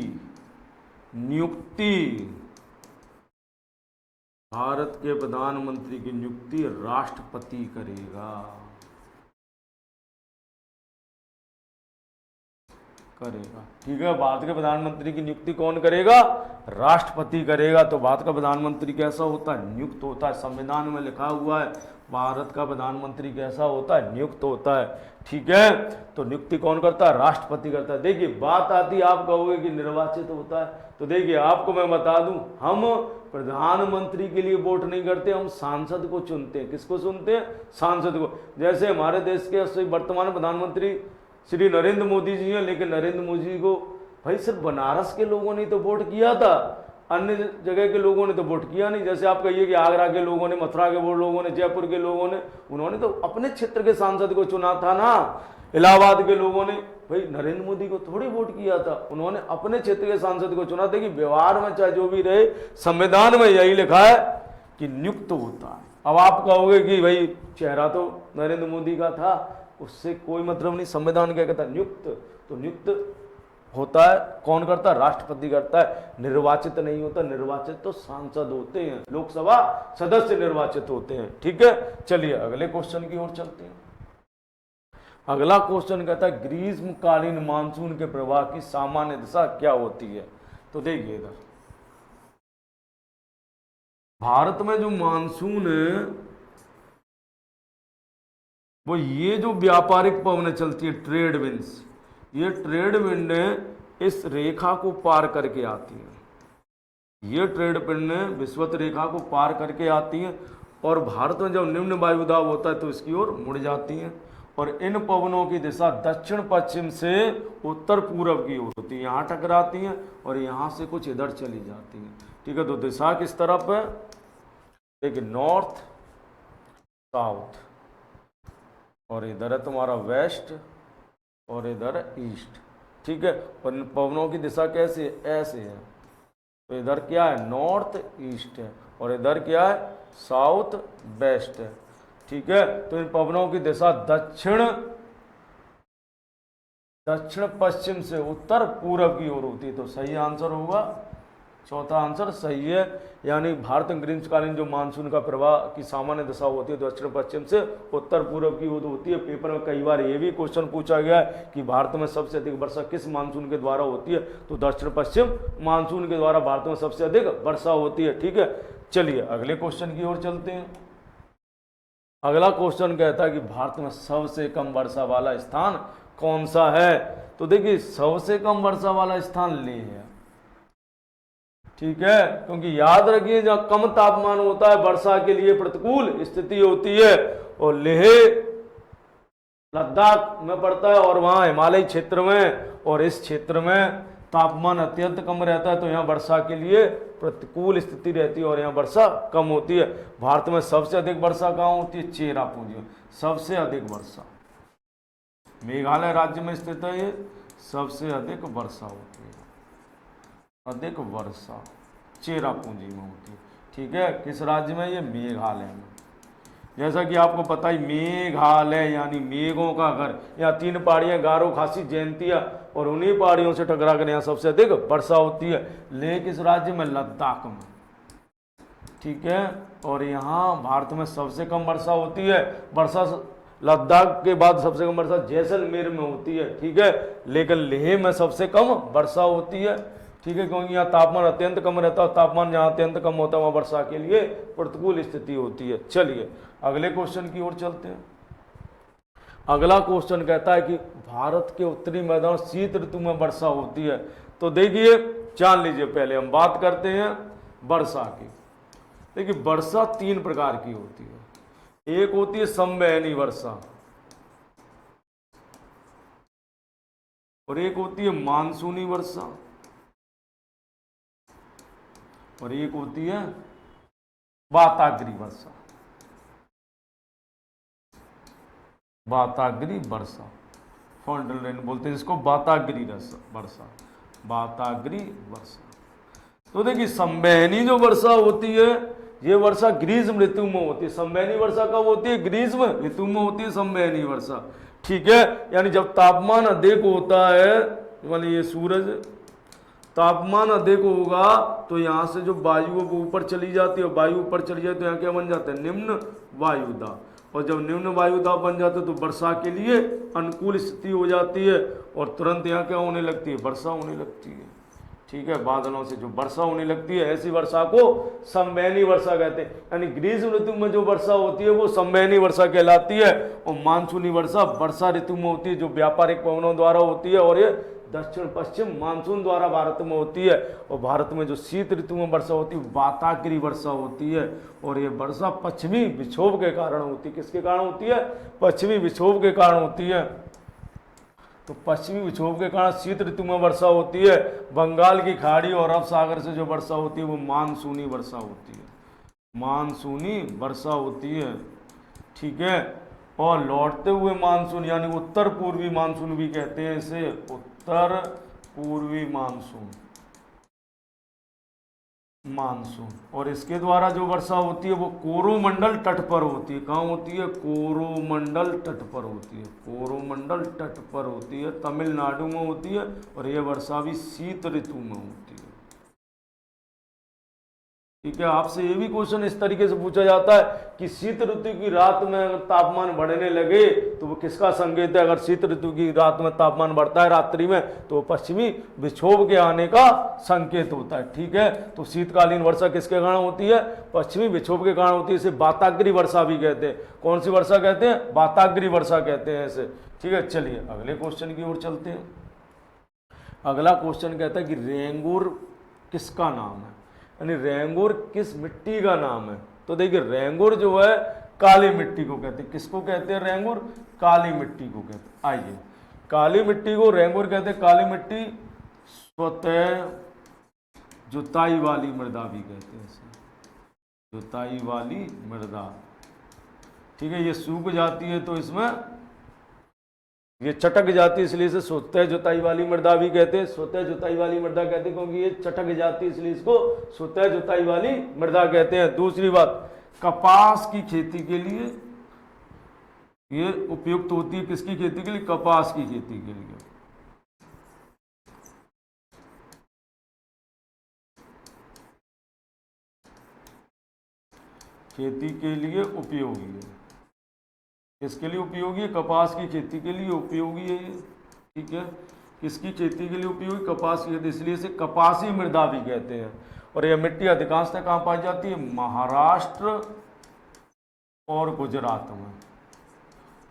नियुक्ति, भारत के प्रधानमंत्री की नियुक्ति राष्ट्रपति करेगा। ठीक है। भारत के प्रधानमंत्री की नियुक्ति कौन करेगा, राष्ट्रपति करेगा। तो भारत का प्रधानमंत्री कैसा होता है, नियुक्त होता है। संविधान में लिखा हुआ है भारत का प्रधानमंत्री कैसा होता है, नियुक्त होता है। ठीक है। तो नियुक्ति कौन करता है, राष्ट्रपति करता है। देखिए बात आती है, आप कहोगे कि निर्वाचित होता है, तो देखिए आपको मैं बता दूं, हम प्रधानमंत्री के लिए वोट नहीं करते, हम सांसद को चुनते हैं। किसको चुनते हैं, सांसद को। जैसे हमारे देश के वर्तमान प्रधानमंत्री श्री नरेंद्र मोदी जी हैं, लेकिन नरेंद्र मोदी जी को भाई सिर्फ बनारस के लोगों ने तो वोट किया था, अन्य जगह के लोगों ने तो वोट किया नहीं। जैसे आप कहिए कि आगरा के लोगों ने, मथुरा के लोगों ने, जयपुर के लोगों ने, उन्होंने तो अपने क्षेत्र के सांसद को चुना था ना। इलाहाबाद के लोगों ने भाई नरेंद्र मोदी को थोड़ी वोट किया था, उन्होंने अपने क्षेत्र के सांसद को चुना था। कि व्यवहार में चाहे जो भी रहे, संविधान में यही लिखा है कि नियुक्त होता है। अब आप कहोगे कि भाई चेहरा तो नरेंद्र मोदी का था, उससे कोई मतलब नहीं। संविधान क्या कहता है, नियुक्त। तो नियुक्त होता है, कौन करता है, राष्ट्रपति करता है। निर्वाचित नहीं होता, निर्वाचित तो सांसद होते हैं, लोकसभा सदस्य निर्वाचित होते हैं। ठीक है। चलिए अगले क्वेश्चन की ओर चलते हैं। अगला क्वेश्चन कहता है ग्रीष्मकालीन मानसून के प्रवाह की सामान्य दिशा क्या होती है। तो देखिए इधर भारत में जो मानसून है वो ये जो व्यापारिक पवनें चलती है, ट्रेड विंड्स, ये ट्रेड विंडें इस रेखा को पार करके आती हैं। ये ट्रेड विंडें विषुवत रेखा को पार करके आती हैं और भारत में जब निम्न वायुदाब होता है तो इसकी ओर मुड़ जाती हैं। और इन पवनों की दिशा दक्षिण पश्चिम से उत्तर पूर्व की ओर होती है। यहाँ टकराती हैं और यहाँ से कुछ इधर चली जाती हैं। ठीक है। तो दिशा किस तरफ है, देखिए नॉर्थ साउथ, और इधर है तुम्हारा वेस्ट और इधर है ईस्ट। ठीक है। और इन पवनों की दिशा कैसे है, ऐसे है। तो इधर क्या है, नॉर्थ ईस्ट है, और इधर क्या है, साउथ वेस्ट है। ठीक है। तो इन पवनों की दिशा दक्षिण पश्चिम से उत्तर पूर्व की ओर होती है। तो सही आंसर होगा चौथा आंसर सही है। यानी भारत में ग्रीष्मकालीन जो मानसून का प्रवाह की सामान्य दिशा होती है दक्षिण पश्चिम से उत्तर पूर्व की ओर होती है। पेपर में कई बार ये भी क्वेश्चन पूछा गया है कि भारत में सबसे अधिक वर्षा किस मानसून के द्वारा होती है, तो दक्षिण पश्चिम मानसून के द्वारा भारत में सबसे अधिक वर्षा होती है। ठीक है। चलिए अगले क्वेश्चन की ओर चलते हैं। अगला क्वेश्चन कहता है कि भारत में सबसे कम वर्षा वाला स्थान कौन सा है। तो देखिए सबसे कम वर्षा वाला स्थान लेह है। ठीक है, क्योंकि याद रखिए जहाँ कम तापमान होता है वर्षा के लिए प्रतिकूल स्थिति होती है, और लेह लद्दाख में पड़ता है और वहाँ हिमालय क्षेत्र में, और इस क्षेत्र में तापमान अत्यंत कम रहता है, तो यहाँ वर्षा के लिए प्रतिकूल स्थिति रहती है और यहाँ वर्षा कम होती है। भारत में सबसे अधिक वर्षा कहाँ होती है? चेरापूंजी में सबसे अधिक वर्षा, मेघालय राज्य में स्थित है ये, सबसे अधिक वर्षा होती है, अधिक वर्षा चेरापूंजी में होती है। ठीक है, किस राज्य में? ये मेघालय में। जैसा कि आपको पता ही मेघालय यानी मेघों का घर, यहाँ 3 पहाड़ियाँ गारो, खासी, जयंतिया, और उन्हीं पहाड़ियों से टकरा कर यहाँ सबसे अधिक वर्षा होती है। लेह किस राज्य में? लद्दाख में। ठीक है, और यहाँ भारत में सबसे कम वर्षा होती है, वर्षा लद्दाख के बाद सबसे कम वर्षा जैसलमेर में होती है। ठीक है, लेकिन लेह में सबसे कम वर्षा होती है। ठीक है, क्योंकि यहाँ तापमान अत्यंत कम रहता है, तापमान जहाँ अत्यंत कम होता है वहाँ वर्षा के लिए प्रतिकूल स्थिति होती है। चलिए अगले क्वेश्चन की ओर चलते हैं। अगला क्वेश्चन कहता है कि भारत के उत्तरी मैदान शीत ऋतु में वर्षा होती है। तो देखिए जान लीजिए, पहले हम बात करते हैं वर्षा की। देखिए वर्षा 3 प्रकार की होती है। एक होती है संवहनी वर्षा, और एक होती है मानसूनी वर्षा, और एक होती है वाताग्री वर्षा। वाताग्री वर्षा, फॉन्टल रेन बोलते हैं इसको, वाताग्री वर्षा, वाताग्री वर्षा। तो देखिए संवहनी जो वर्षा होती है, ये वर्षा ग्रीष्म ऋतु में होती है। संवहनी वर्षा कब होती है? ग्रीष्म ऋतु में होती है संवहनी वर्षा। ठीक है, यानी जब तापमान अधिक होता है, यानी ये सूरज तापमान अधिक होगा तो यहाँ से जो वायु ऊपर चली जाती है, वायु ऊपर चली जाती है तो यहाँ क्या बन जाता है? निम्न वायुदाब। और जब निम्न वायुदाब बन जाता है तो वर्षा के लिए अनुकूल स्थिति हो जाती है, और तुरंत यहाँ क्या होने लगती है? वर्षा होने लगती है। ठीक है, बादलों से जो वर्षा होने लगती है, ऐसी वर्षा को संवहनी वर्षा कहते हैं। यानी ग्रीष्म ऋतु में जो वर्षा होती है वो संवहनी वर्षा कहलाती है, और मानसूनी वर्षा वर्षा ऋतु में होती है जो व्यापारिक पवनों द्वारा होती है, और ये दक्षिण पश्चिम मानसून द्वारा भारत में होती है। और भारत में जो शीत ऋतु में वर्षा होती है वाताग्री वर्षा होती है, और ये वर्षा पश्चिमी विक्षोभ के कारण होती है। किसके कारण होती है? पश्चिमी विक्षोभ के कारण होती है। तो पश्चिमी विक्षोभ के कारण शीत ऋतु में वर्षा होती है। बंगाल की खाड़ी और अरब सागर से जो वर्षा होती है वो मानसूनी वर्षा होती है, मानसूनी वर्षा होती है। ठीक है, और लौटते हुए मानसून यानी उत्तर पूर्वी मानसून भी कहते हैं इसे, उत्तर पूर्वी मानसून, मानसून। और इसके द्वारा जो वर्षा होती है वो कोरोमंडल तट पर होती है। कहाँ होती है? कोरोमंडल तट पर होती है, कोरोमंडल तट पर होती है, तमिलनाडु में होती है, और यह वर्षा भी शीत ऋतु में होती है। ठीक है, आपसे ये भी क्वेश्चन इस तरीके से पूछा जाता है कि शीत ऋतु की रात में अगर तापमान बढ़ने लगे तो वो किसका संकेत है? अगर शीत ऋतु की रात में तापमान बढ़ता है रात्रि में तो पश्चिमी विक्षोभ के आने का संकेत होता है। ठीक है, तो शीतकालीन वर्षा किसके कारण होती है? पश्चिमी विक्षोभ के कारण होती है। इसे वाताग्री वर्षा भी कहते हैं। कौन सी वर्षा कहते हैं? वाताग्री वर्षा कहते हैं इसे। ठीक है, चलिए अगले क्वेश्चन की ओर चलते हैं। अगला क्वेश्चन कहता है कि रेंगुर किसका नाम है, यानी रेंगुर किस मिट्टी का नाम है। तो देखिए रेंगुर जो है काली मिट्टी को कहते हैं। किसको कहते हैं? रेंगुर काली मिट्टी को कहते हैं। आइए, काली मिट्टी को रेंगुर कहते हैं। काली मिट्टी स्वतः जुताई वाली मृदा भी कहते हैं इसे, जुताई वाली मृदा। ठीक है, ये सूख जाती है तो इसमें ये चटक जाती है, इसलिए इसे स्वतः जुताई वाली मृदा भी कहते हैं। स्वतः जुताई वाली मृदा कहते हैं क्योंकि ये चटक जाती है, इसलिए इसको स्वतः जुताई वाली मृदा कहते हैं। दूसरी बात, कपास की खेती के लिए ये उपयुक्त होती है। किसकी खेती के लिए? कपास की खेती के लिए। खेती के लिए उपयोगी है। किसके लिए उपयोगी है? कपास की खेती के लिए उपयोगी है ये। ठीक है, किसकी खेती के लिए उपयोगी? कपास की खेती, इसलिए इसे कपासी मृदा भी कहते हैं। और यह मिट्टी अधिकांशतः कहाँ पाई जाती है? महाराष्ट्र और गुजरात में।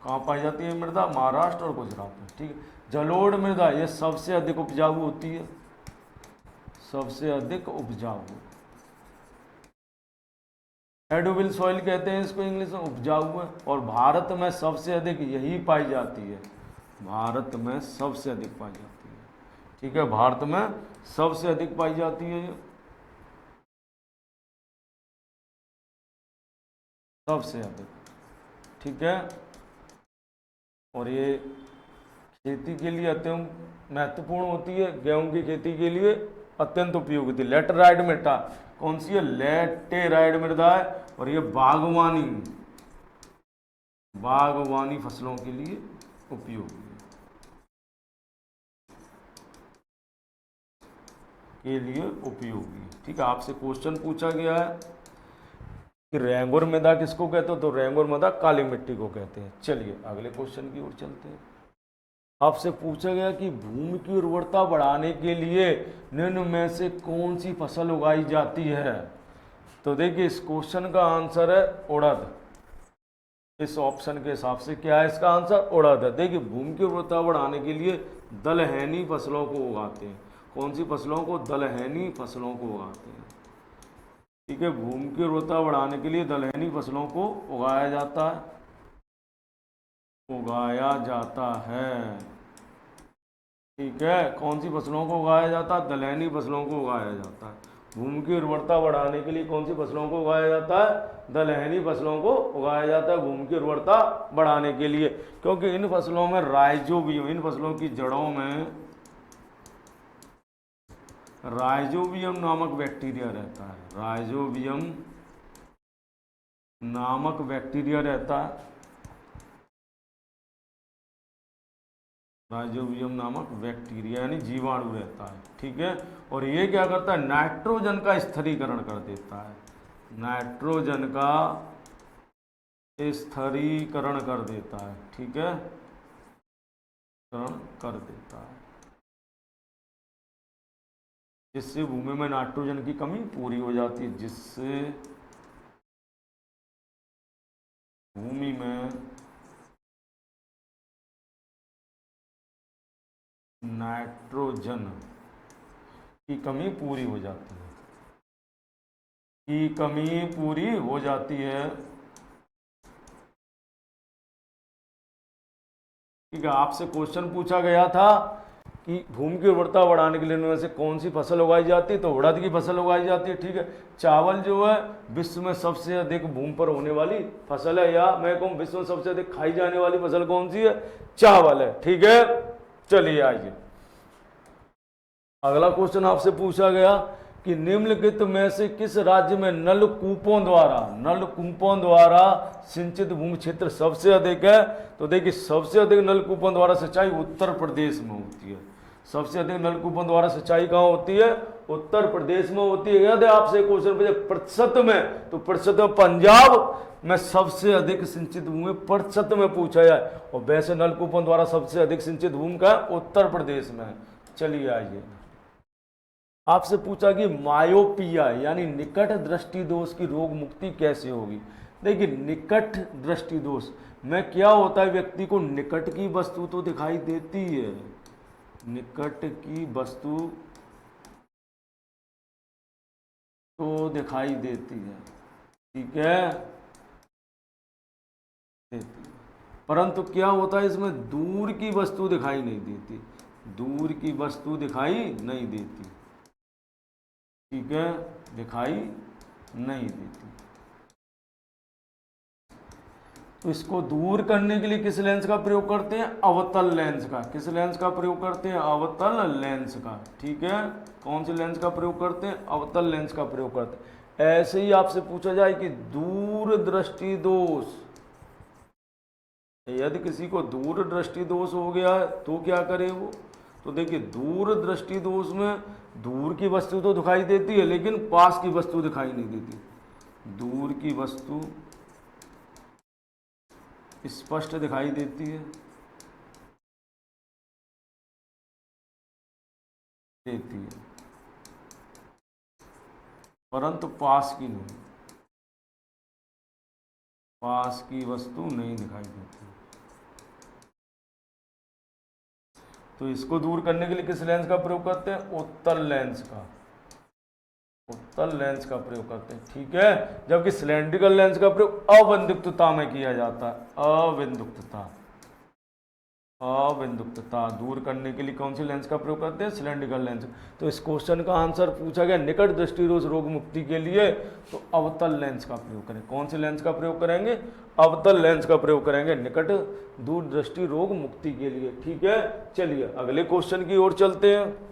कहाँ पाई जाती है मृदा? महाराष्ट्र और गुजरात में। ठीक है, जलोढ़ मृदा यह सबसे अधिक उपजाऊ होती है, सबसे अधिक उपजाऊ। एडोबिल सॉइल कहते हैं इसको इंग्लिश में, उपजाऊ है। और भारत में सबसे अधिक यही पाई जाती है, भारत में सबसे अधिक पाई जाती है। ठीक है, भारत में सबसे अधिक पाई जाती है ये, सबसे अधिक। ठीक है, और ये खेती के लिए अत्यंत महत्वपूर्ण होती है, गेहूं की खेती के लिए अत्यंत उपयोगी थी। लेटराइट मृदा कौन सी है? लेटेराइट मृदा है। और ये बागवानी फसलों के लिए उपयोगी है, के लिए उपयोगी। ठीक है, आपसे क्वेश्चन पूछा गया है कि रेंगुर मृदा किसको कहते हो, तो रेंगुर मृदा काली मिट्टी को कहते हैं। चलिए अगले क्वेश्चन की ओर चलते हैं। आपसे पूछा गया कि भूमि की उर्वरता बढ़ाने के लिए निम्न में से कौन सी फसल उगाई जाती है? तो देखिए इस क्वेश्चन का आंसर है उड़द। इस ऑप्शन के हिसाब से क्या है इसका आंसर? उड़द है। देखिए भूमि की उर्वरता बढ़ाने के लिए दलहनी फसलों को उगाते हैं। कौन सी फसलों को? दलहनी फसलों को उगाते हैं। ठीक है, भूमि की उर्वरता बढ़ाने के लिए दलहनी फसलों को उगाया जाता है, उगाया जाता है। ठीक है, कौन सी फसलों को उगाया जाता है? दलहनी फसलों को उगाया जाता है। भूमि की उर्वरता बढ़ाने के लिए कौन सी फसलों को उगाया जाता है? दलहनी फसलों को उगाया जाता है भूमि की उर्वरता बढ़ाने के लिए, क्योंकि इन फसलों में राइजोबियम, इन फसलों की जड़ों में राइजोबियम नामक बैक्टीरिया रहता है। राइजोबियम नामक बैक्टीरिया रहता है, राइजोबियम नामक बैक्टीरिया यानी जीवाणु रहता है। ठीक है, और ये क्या करता है? नाइट्रोजन का स्थिरीकरण कर देता है, नाइट्रोजन का स्थिरीकरण कर देता है। ठीक है, कर देता है, जिससे भूमि में नाइट्रोजन की कमी पूरी हो जाती है, जिससे भूमि में नाइट्रोजन की कमी पूरी हो जाती है, की कमी पूरी हो जाती है। ठीक है, आपसे क्वेश्चन पूछा गया था कि भूमि की उर्वरता बढ़ाने के लिए इनमें से कौन सी फसल उगाई जाती है, तो उड़द की फसल उगाई जाती है। ठीक है, चावल जो है विश्व में सबसे अधिक भूमि पर होने वाली फसल है, या मैं कहूँ विश्व में सबसे अधिक खाई जाने वाली फसल कौन सी है? चावल है। ठीक है, चलिए आइए अगला क्वेश्चन आपसे पूछा गया कि निम्नलिखित में से किस राज्य में नलकूपों द्वारा सिंचित भूमि क्षेत्र सबसे अधिक है? तो देखिए सबसे अधिक नलकूपों द्वारा सिंचाई उत्तर प्रदेश में होती है। सबसे अधिक नलकूपों द्वारा सिंचाई कहाँ होती है? उत्तर प्रदेश में होती है। यदि आपसे क्वेश्चन पूछे प्रतिशत में, तो प्रतिशत में पंजाब में सबसे अधिक सिंचित भूमि प्रतिशत में पूछा जाए, और वैसे नलकूपों द्वारा सबसे अधिक सिंचित भूमि का उत्तर प्रदेश में है। चलिए आइए, आपसे पूछा कि मायोपिया यानी निकट दृष्टि दोष की रोग मुक्ति कैसे होगी? देखिए निकट दृष्टि दोष में क्या होता है? व्यक्ति को निकट की वस्तु तो दिखाई देती है, निकट की वस्तु तो दिखाई देती है। ठीक है, देती है, परंतु क्या होता है इसमें? दूर की वस्तु दिखाई नहीं देती, दूर की वस्तु दिखाई नहीं देती। ठीक है, दिखाई नहीं देती। तो इसको दूर करने के लिए किस लेंस का प्रयोग करते हैं? अवतल लेंस का। किस लेंस का प्रयोग करते हैं? अवतल लेंस का। ठीक है, कौन से लेंस का प्रयोग करते हैं? अवतल लेंस का प्रयोग करते हैं। ऐसे ही आपसे पूछा जाए कि दूर दृष्टि दोष, यदि किसी को दूर दृष्टि दोष हो गया है तो क्या करे वो? तो देखिए दूर दृष्टि दोष में दूर की वस्तु तो दिखाई देती है, लेकिन पास की वस्तु दिखाई नहीं देती। दूर की वस्तु स्पष्ट दिखाई देती है, परंतु पास की नहीं, पास की वस्तु नहीं दिखाई देती। तो इसको दूर करने के लिए किस लेंस का प्रयोग करते हैं? उत्तल लेंस का। अवतल लेंस का प्रयोग करते हैं, ठीक है। जबकि सिलेंड्रिकल लेंस का प्रयोग अबिंदुकता में किया जाता है। अबिंदुकता दूर करने के लिए कौन सी लेंस का प्रयोग करते हैं? Cylindrical lens. तो इस क्वेश्चन का आंसर पूछा गया निकट दृष्टि रोग मुक्ति के लिए, तो अवतल लेंस का प्रयोग करें। कौन से लेंस का प्रयोग करेंगे? अवतल लेंस का प्रयोग करेंगे निकट दूर दृष्टि रोग मुक्ति के लिए, ठीक है। चलिए अगले क्वेश्चन की ओर चलते हैं।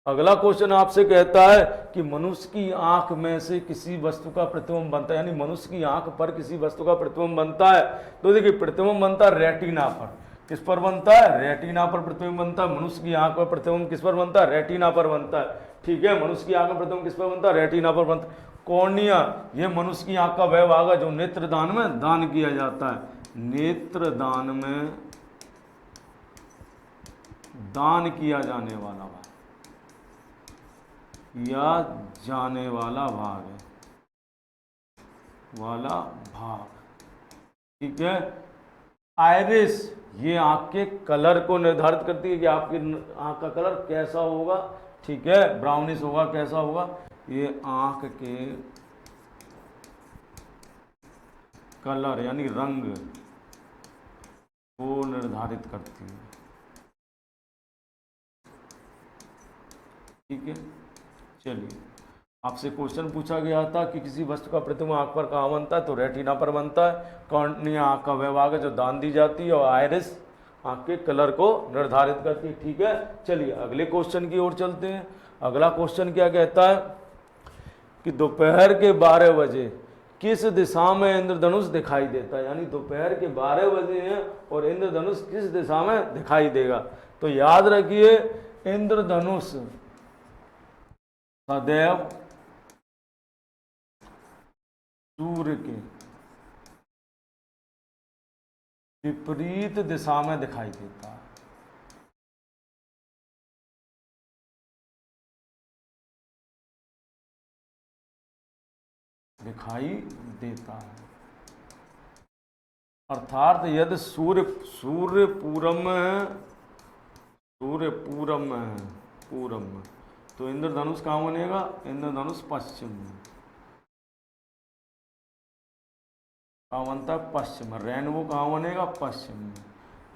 अगला क्वेश्चन आपसे कहता है कि मनुष्य की आंख में से किसी वस्तु का प्रतिबिंब बनता है, यानी मनुष्य की आंख पर किसी वस्तु का प्रतिबिंब बनता है। तो देखिए प्रतिबिंब बनता है रेटिना पर। किस पर बनता है? रेटिना पर प्रतिबिंब बनता है। मनुष्य की आंख पर प्रतिबिंब किस पर बनता है? रेटिना पर बनता है, ठीक है। मनुष्य की आंख में प्रतिबिंब किस पर बनता है? रेटिना पर बनता है। कॉर्निया, ये मनुष्य की आंख का वह भाग है जो नेत्रदान में दान किया जाता है। नेत्रदान में दान किया जाने वाला भाग या जाने वाला भाग है, ठीक है। आइरिस, ये आंख के कलर को निर्धारित करती है कि आपकी आंख का कलर कैसा होगा, ठीक है, ब्राउनिश होगा, कैसा होगा, ये आंख के कलर यानी रंग को निर्धारित करती है, ठीक है। चलिए आपसे क्वेश्चन पूछा गया था कि किसी वस्तु का प्रतिबिंब आंख पर कहाँ बनता है? तो रेटिना पर बनता है। कॉर्निया आंख का वह भाग है जो दान दी जाती है, और आइरिस आंख के कलर को निर्धारित करती है, ठीक है। चलिए अगले क्वेश्चन की ओर चलते हैं। अगला क्वेश्चन क्या कहता है कि दोपहर के 12 बजे किस दिशा में इंद्रधनुष दिखाई देता है, यानी दोपहर के 12 बजे हैं और इंद्रधनुष किस दिशा में दिखाई देगा? तो याद रखिए इंद्रधनुष सदैव सूर्य के विपरीत दिशा में दिखाई देता है। दिखाई देता है अर्थात यदि सूर्य पूरब में है, पूरब में, तो इंद्रधनुष कहाँ बनेगा? इंद्रधनुष पश्चिम में। कहाँ बनता है? पश्चिम में। रेनबो कहाँ बनेगा? पश्चिम में।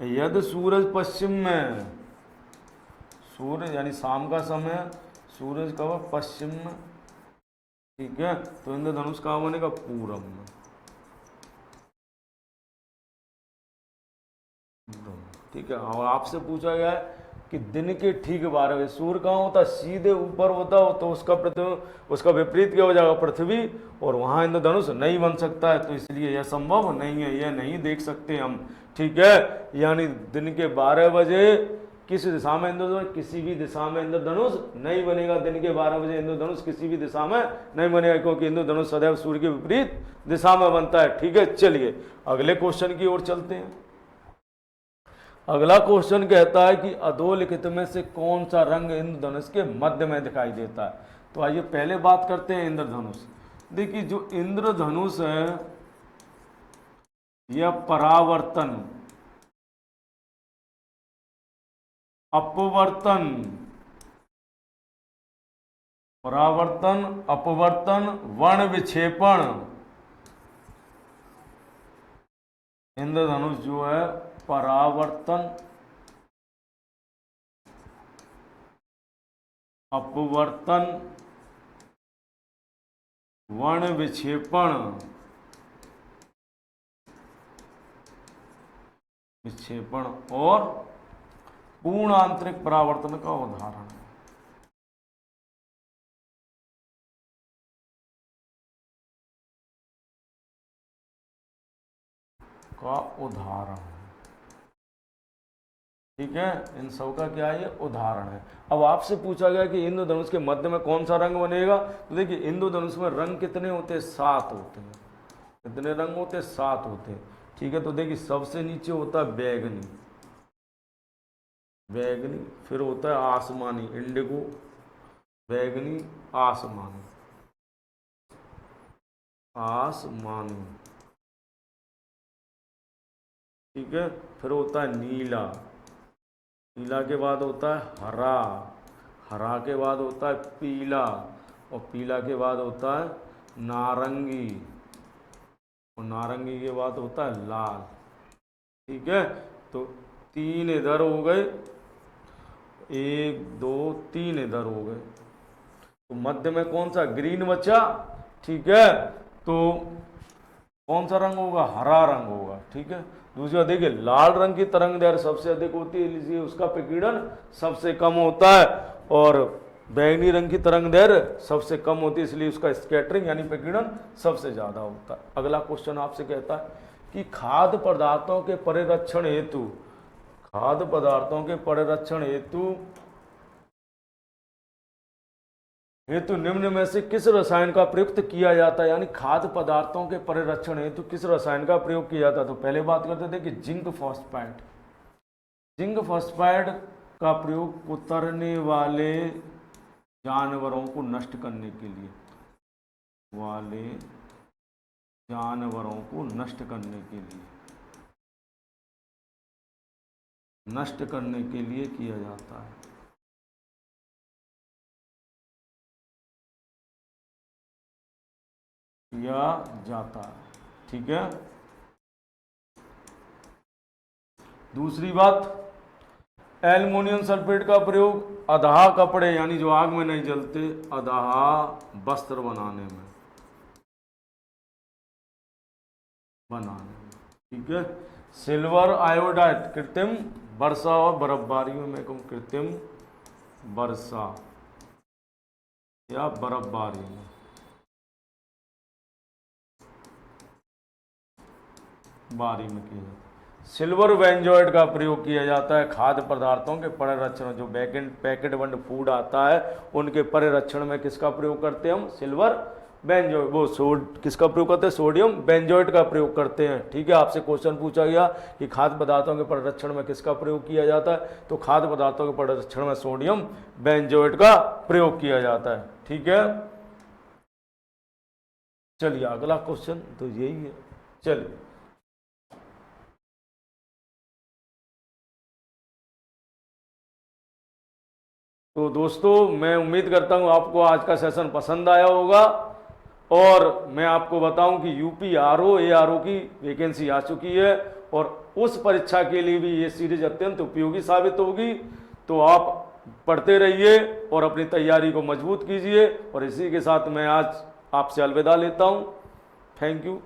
यदि सूरज पश्चिम में, सूर्य यानी शाम का समय, सूरज कब? पश्चिम में, ठीक है। तो इंद्रधनुष कहाँ बनेगा? पूरब में, ठीक है। और आपसे पूछा गया है कि दिन के ठीक 12 बजे सूर्य कहाँ होता है? सीधे ऊपर होता है, तो उसका विपरीत क्या हो जाएगा? पृथ्वी, और वहाँ इंद्रधनुष नहीं बन सकता है, तो इसलिए यह संभव नहीं है, यह नहीं देख सकते हम, ठीक है। यानी दिन के 12 बजे किस दिशा में इंद्रधनुष? किसी भी दिशा में इंद्रधनुष नहीं बनेगा। दिन के 12 बजे इंद्रधनुष किसी भी दिशा में नहीं बनेगा, क्योंकि इंद्रधनुष सदैव सूर्य के विपरीत दिशा में बनता है, ठीक है। चलिए अगले क्वेश्चन की ओर चलते हैं। अगला क्वेश्चन कहता है कि अधोलिखित में से कौन सा रंग इंद्रधनुष के मध्य में दिखाई देता है? तो आइए पहले बात करते हैं इंद्रधनुष। देखिए जो इंद्रधनुष है यह परावर्तन, अपवर्तन, वर्ण विक्षेपण, इंद्रधनुष जो है परावर्तन, अपवर्तन, वर्ण विक्षेपण और पूर्ण आंतरिक परावर्तन का उदाहरण है। ठीक है, इन सब का क्या है? उदाहरण है। अब आपसे पूछा गया कि इंद्रधनुष के मध्य में कौन सा रंग बनेगा? तो देखिए इंद्रधनुष में रंग कितने होते हैं? 7 होते हैं। कितने रंग होते हैं? 7 होते हैं, ठीक है। तो देखिए सबसे नीचे होता है बैगनी, फिर होता है आसमानी, इंडिगो, बैगनी, आसमानी, ठीक है। फिर होता है नीला, नीला के बाद होता है हरा, हरा के बाद होता है पीला, और पीला के बाद होता है नारंगी, और नारंगी के बाद होता है लाल। ठीक है, तो 3 इधर हो गए, 1 2 3 इधर हो गए, तो मध्य में कौन सा, ग्रीन बचा। ठीक है, तो कौन सा रंग होगा, हरा रंग होगा। ठीक है, दूसरा देखिए, लाल रंग की तरंग दैर्घ्य सबसे अधिक होती है, इसलिए उसका विकिरण सबसे कम होता है, और बैंगनी रंग की तरंग दैर्घ्य सबसे कम होती है, इसलिए उसका स्कैटरिंग यानी विकिरण सबसे ज्यादा होता है। अगला क्वेश्चन आपसे कहता है कि खाद्य पदार्थों के परिरक्षण हेतु, खाद्य पदार्थों के परिरक्षण हेतु निम्न में से किस रसायन का प्रयुक्त किया जाता है, यानी खाद्य पदार्थों के परिरक्षण हेतु किस रसायन का प्रयोग किया जाता है। तो पहले बात करते थे कि जिंक फॉस्फेट, जिंक फॉस्फेट का प्रयोग कुतरने वाले जानवरों को नष्ट करने के लिए, वाले जानवरों को नष्ट करने के लिए, नष्ट करने के लिए किया जाता है। किया जाता है। ठीक है, दूसरी बात, एल्युमिनियम सल्फेट का प्रयोग अदाह कपड़े यानी जो आग में नहीं जलते, अदाह वस्त्र बनाने में, ठीक है। सिल्वर आयोडाइड कृत्रिम वर्षा और बर्फबारी में, मैं कहूँ कृत्रिम वर्षा या बर्फबारी में, बारी में किया जाता है। सिल्वर बेंजोएट का प्रयोग किया जाता है खाद्य पदार्थों के परिरक्षण, जो पैकेट बंद फूड आता है उनके परिरक्षण में किसका प्रयोग करते हैं हम, सिल्वर बेंजोएट, वो किसका प्रयोग करते हैं, सोडियम बेंजोएट का प्रयोग करते हैं। ठीक है, आपसे क्वेश्चन पूछा गया कि खाद्य पदार्थों के परिरक्षण में किसका प्रयोग किया जाता है, तो खाद्य पदार्थों के परिरक्षण में सोडियम बेंजोएट का प्रयोग किया जाता है। ठीक है, चलिए अगला क्वेश्चन तो यही है। चलिए, तो दोस्तों मैं उम्मीद करता हूँ आपको आज का सेशन पसंद आया होगा, और मैं आपको बताऊं कि यूपी आरओ एआरओ की वैकेंसी आ चुकी है, और उस परीक्षा के लिए भी ये सीरीज अत्यंत उपयोगी साबित होगी। तो आप पढ़ते रहिए और अपनी तैयारी को मजबूत कीजिए, और इसी के साथ मैं आज आपसे अलविदा लेता हूँ। Thank you.